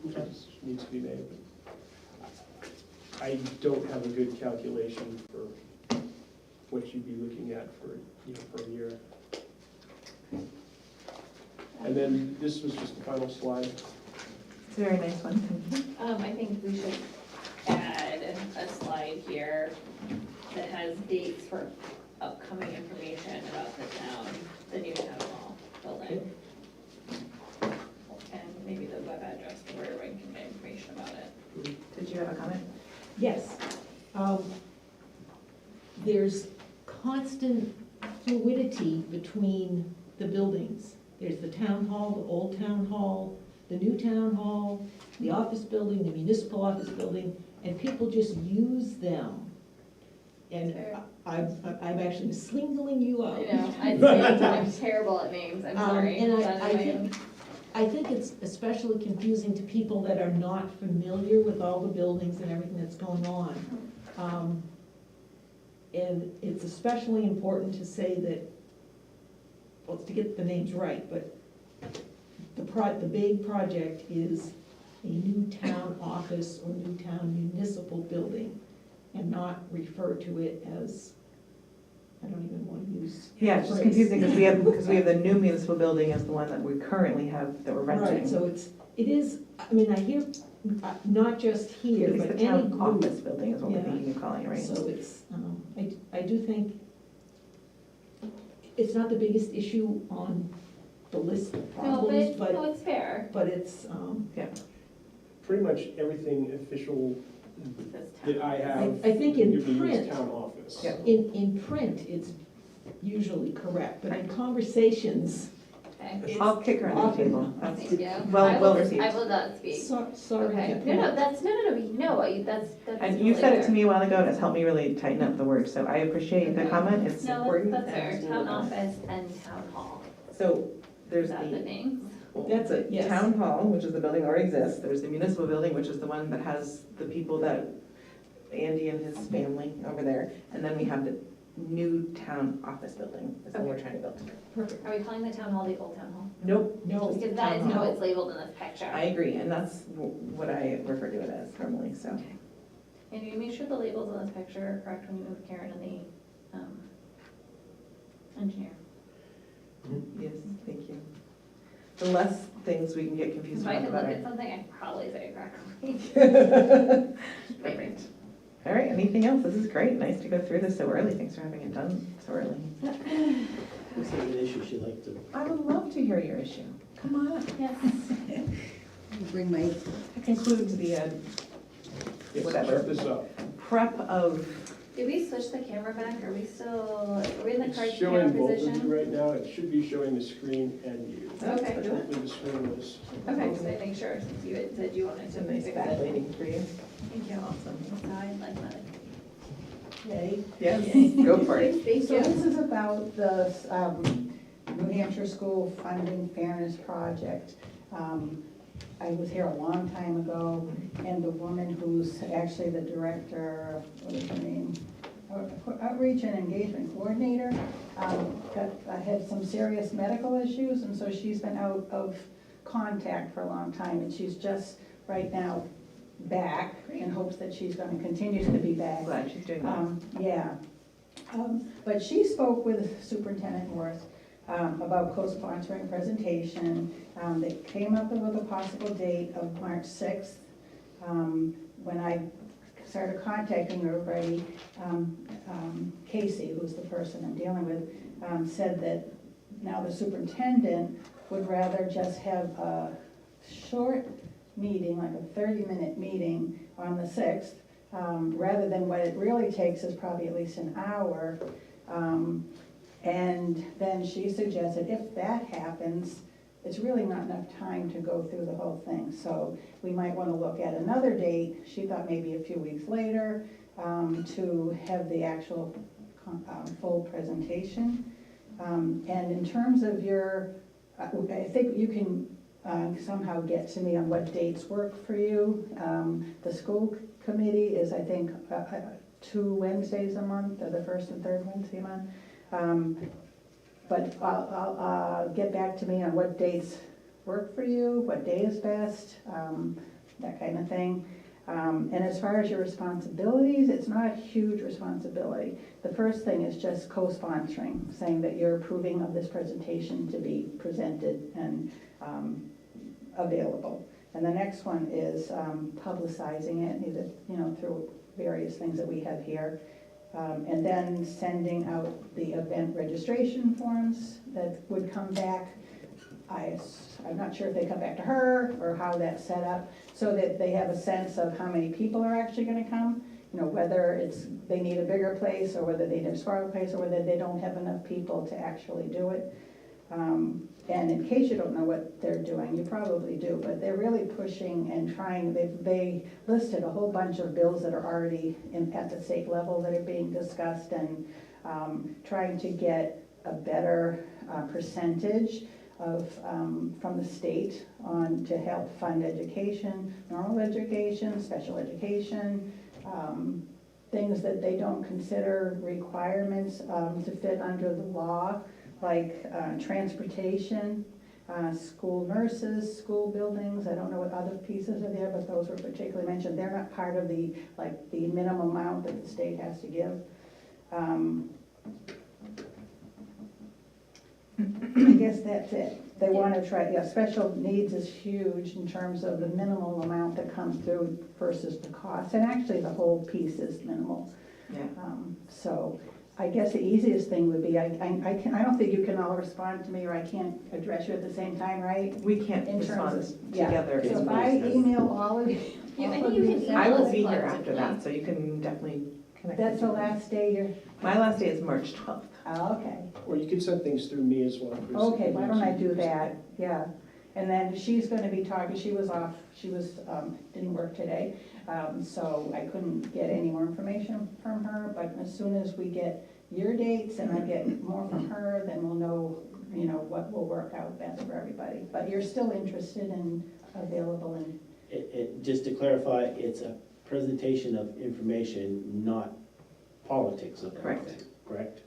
and it needs to be made. I don't have a good calculation for what you'd be looking at for, for a year. And then this was just the final slide. It's a very nice one. Thank you. I think we should add a slide here that has dates for upcoming information about the town, the new town hall building. And maybe the web address where everyone can get information about it. Did you have a comment? Yes. There's constant fluidity between the buildings. There's the town hall, the old town hall, the new town hall, the office building, the municipal office building, and people just use them. And Fair. I'm actually singling you out. I know, I'm terrible at names, I'm sorry. And But I think it's especially confusing to people that are not familiar with all the buildings and everything that's going on. And it's especially important to say that, well, to get the names right, but the big project is a new town office or new town municipal building, and not refer to it as, I don't even want to use. Yeah, it's just phrase. confusing because we have the new municipal building as the one that we currently have that we're renting. Right, so it is, I mean, I hear, not just here, It's but the any town group. office building is what we're Yeah. thinking of calling it, right? So it's, I do think it's not the biggest issue on the list of No, problems, but, no, it's fair. but it's, Pretty much everything official Says town. that I have. I think in would be used print- Town office. Yeah. in print, it's usually correct, but in conversations, Okay, I'll kick her under the table. thank you. Well- I well will- received. I will not speak. sorry. Okay, to- no, that's that's. And you said it to me a while ago, and it's helped me really tighten up the words, so I appreciate the Okay. comment, it's No, important. that's fair, and town office and town hall, So there's is that the the, names? That's it, yes. town hall, which is the building that already exists, there's the municipal building, which is the one that has the people that, Andy and his family over there, and then we have the new town office building, is what we're Okay. trying to build. Perfect. Are we calling the town hall the old town hall? Nope. No, Just because that is town how hall. it's labeled in this picture. I agree, and that's what I refer to it as normally, so. Okay. And you make sure the labels on this picture are correct when you move Karen and the engineer. Yes, thank you. The less things we can get confused If I about can the look better. at something, I can probably say it correctly. Perfect. All right, anything else? This is great. Nice to go through this so early. Thanks for having it done so early. Who's have an issue she'd like to? I would love to hear your issue. Come on up. Yes. Bring my, That concludes the Yes, Whatever. check this out. prep of, Did we switch the camera back? Are we still, are we in the It's card showing camera both of you position? right now. It should be showing the screen and you. Okay. Hopefully the screen was. Okay, just to make sure, since you had said you wanted it's to a nice fix fat it. lady for you. Thank you. Awesome. So I'd like that. ready? Yes, go for it. Thank So you. this is about the New Hampshire School Funding Fairness Project. I was here a long time ago, and the woman who's actually the director, what is her name? Outreach and Engagement Coordinator, had some serious medical issues, and so she's been out of contact for a long time, and she's just right now back in hopes that she's gonna continue to be back. Glad she's doing that. Yeah. But she spoke with Superintendent Worth about co-sponsoring a presentation. They came up with a possible date of March 6th. When I started contacting everybody, Casey, who's the person I'm dealing with, said that now the superintendent would rather just have a short meeting, like a 30-minute meeting on the 6th, rather than what it really takes is probably at least an hour. And then she suggested if that happens, it's really not enough time to go through the whole thing. So we might want to look at another date. She thought maybe a few weeks later to have the actual full presentation. And in terms of your, I think you can somehow get to me on what dates work for you. The school committee is, I think, 2 Wednesdays a month, or the first and third Wednesday a month. But I'll get back to me on what dates work for you, what day is best, that kind of thing. And as far as your responsibilities, it's not a huge responsibility. The first thing is just co-sponsoring, saying that you're approving of this presentation to be presented and available. And the next one is publicizing it, either, through various things that we have here. And then sending out the event registration forms that would come back. I'm not sure if they come back to her or how that's set up, so that they have a sense of how many people are actually gonna come. Whether they need a bigger place, or whether they need a smaller place, or whether they don't have enough people to actually do it. And in case you don't know what they're doing, you probably do, but they're really pushing and trying, they listed a whole bunch of bills that are already at the state level that are being discussed, and trying to get a better percentage of, from the state to help fund education, normal education, special education, things that they don't consider requirements to fit under the law, like transportation, school nurses, school buildings. I don't know what other pieces are there, but those were particularly mentioned. They're not part of the minimum amount that the state has to give. I guess that's it. They want to try, special needs is huge in terms of the minimal amount that comes through versus the cost. And actually, the whole piece is minimal. Yeah. So I guess the easiest thing would be, I don't think you can all respond to me, or I can't address you at the same time, right? We can't In terms respond of- yeah. together. So if I email all of you. You- I all think of you can these- email I will us be here collectively. after that, so you can definitely connect. That's the with me. last day you're, My last day is March 12th. okay. Or you could send things through me as well, Chris. Okay, why don't I do that? Yeah. And then she's gonna be talking, she was off, didn't work today, so I couldn't get any more information from her, but as soon as we get your dates and I get more from her, then we'll know, what will work out best for everybody. But you're still interested and available and, Just to clarify, it's a presentation of information, not politics of Correct. anything, correct?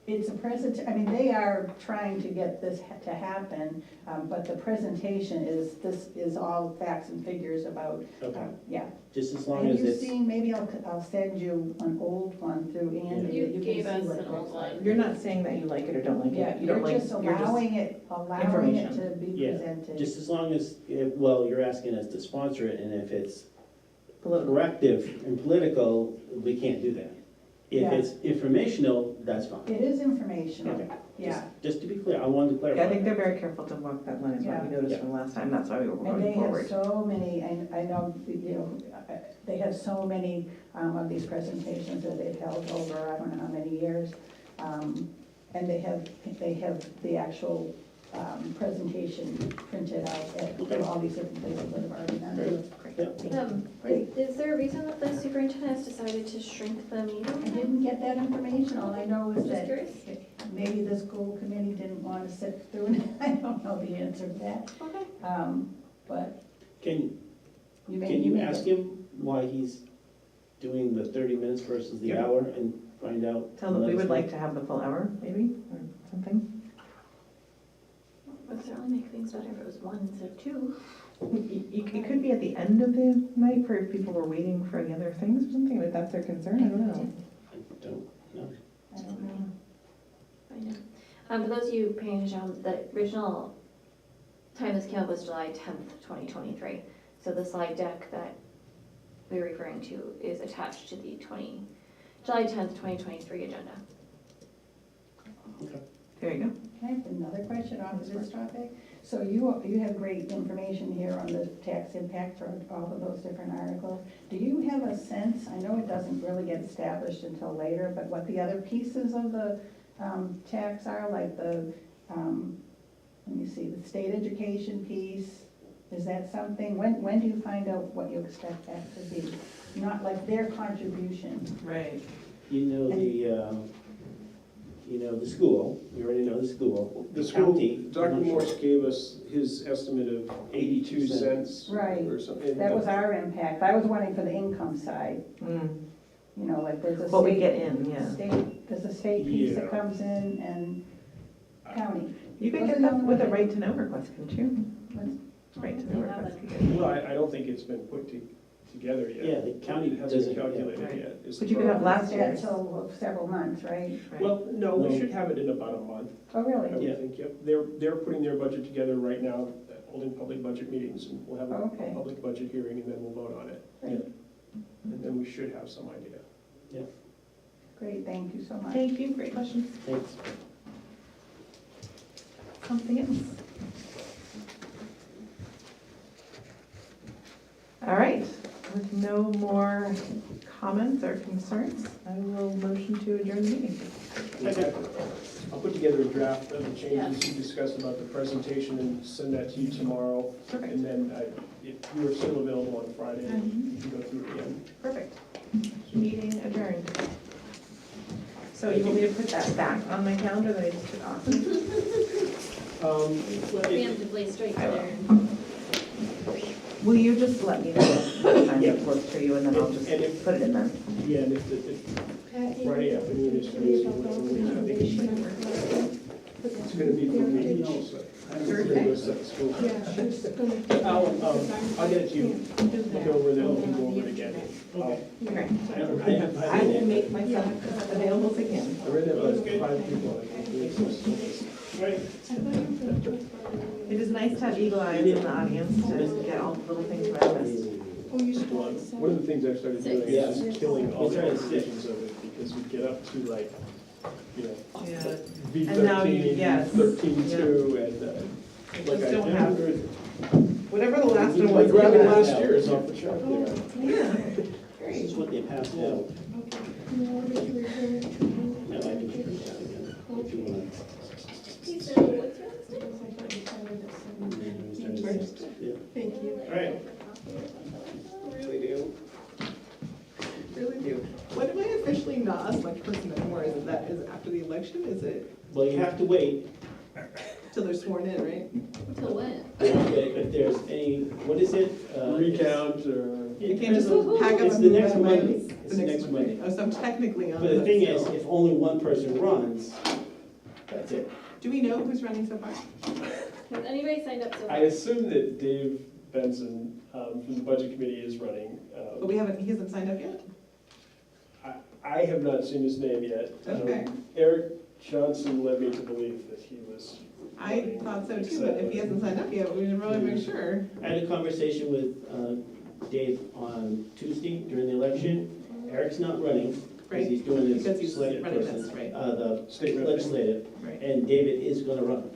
It's a I mean, they are trying to get this to happen, but the presentation this is all facts and figures about, Okay, yeah. just as long Have as you it's, seen, maybe I'll send you an old one through Andy. You can gave see us what an it old looks like. one. You're not saying that you like it or don't like Yeah, it. You don't you're like, just you're just, allowing it to be information. presented. just as long as, well, you're asking us to sponsor it, and if it's political. corrective and political, we can't do that. If Yeah. it's informational, that's fine. It is informational, Okay. yeah. Just to be clear, I wanted to clarify. Yeah, I think they're very careful to walk that line, is what we Yeah. noticed from last time, that's why we were And going they have forward. so many, I know, they have so many of these presentations that they've held over, I don't know how many years. And they have the actual presentation printed out at all these different places that have already done it. Is there a reason that the superintendent has decided to shrink the I meeting? didn't get that information, all I know is Just that curious. maybe the school committee didn't want to sit through it, I don't know the answer to that. Okay. But Can you you may ask him why he's doing the 30 minutes versus the Yeah. hour and find out? Tell them we would like to have the full hour, maybe, or something. Would certainly make things better if it was 1 instead of 2. It could be at the end of the night for if people were waiting for any other things or something, if that's their concern, I don't know. I don't know. I don't know. I know. For those of you paying attention, the original time this came up was July 10th, 2023. So the slide deck that we're referring to is attached to the July 10th, 2023 agenda. There you go. Can I have another question off of this topic? So you have great information here on the tax impact for all of those different articles. Do you have a sense, I know it doesn't really get established until later, but what the other pieces of the tax are, like the, let me see, the state education piece? Is that something, when do you find out what you expect that to be? Not like their contribution. Right. You know the school, we already know the school. The school, county, Dr. I'm not sure. Morse gave us his estimate of 82 cents Right. or something. That was our impact. I was wanting for the income side. Mm. You know, like there's a What we state, get in, yeah. there's a state piece that Yeah. comes in and county. You could get that with a right to know request, couldn't you? Right to know You have request. it. Well, I don't think it's been put together yet. Yeah, the county It hasn't doesn't, been calculated yeah. yet. is But the you could have problem. last year's. Until several months, right? Right. Well, no, we No. should have it in about a month, Oh, I really? would Yeah. think, yep. They're putting their budget together right now, holding public budget meetings, and we'll have a Okay. public budget hearing, and then we'll vote on it. Great, And then we should have some idea. great, thank you so much. Thank you, great questions. thanks. Something else? All right, with no more comments or concerns, I will motion to adjourn the meeting. I'll put together a draft of the changes you discussed about the presentation and send that to you tomorrow. Perfect, And then if you are still available on Friday, you can go through it again. perfect. Meeting adjourned. So you want me to put that back on my calendar that I just took off? Preemptively straight I will. there. Will you just let me know what time it works for you, and then I'll just And if- put it in then? Yeah, and if Friday afternoon is too easy, it's gonna be for me. I'll get it to you, look over, then we can go over it again. Okay. I have, I will make myself available if I can. I read that about 5 people. I think. It is nice to have eagle eyes in the audience to get all the little things that I missed. One of the things I've started doing Yeah. is just killing all the It's applications of it, because we get up to like, you know, Yeah. V And now you- 13, yes. 13.2, and like Just I don't have- did. Whatever the last one Like was. grabbing yeah. last year is off the chart there. Yeah. this is what they passed out. Now I can keep it down again. If you want. Hey, so what's your last name? Yeah. Thank you. All right. Really do. Really do. When am I officially not a select person anymore? Is after the election? Is it Well, you have to wait. till they're sworn in, right? Till when? If there's any, what is it? Recount or. You can't just depends on- pack up It's and the move next out of Monday. Miami. It's the next Monday. Oh, so I'm technically on. But the thing is, still. if only one person runs, that's it. Do we know who's running so far? Has anybody signed up so I far? assume that Dave Benson from the Budget Committee is running. But he hasn't signed up yet? I have not seen his name yet. Okay. Eric Johnson led me to believe that he was. I running. thought so too, but if he hasn't signed up yet, we should really make sure. I had a conversation with Dave on Tuesday during the election. Eric's not running, Right. because he's doing Because this he's select running person, this, right. the State rep. legislative, Right. and David is gonna run.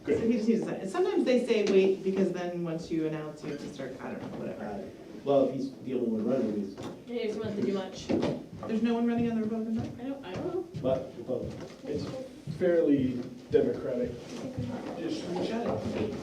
So he just needs to sign. Sometimes they say wait, because then once you announce, you have to start, I don't know, whatever. Well, if he's the only one running, he's, Maybe it's want to do much. There's no one running on the Republican side? I don't know. but, It's fairly democratic. Just shut it.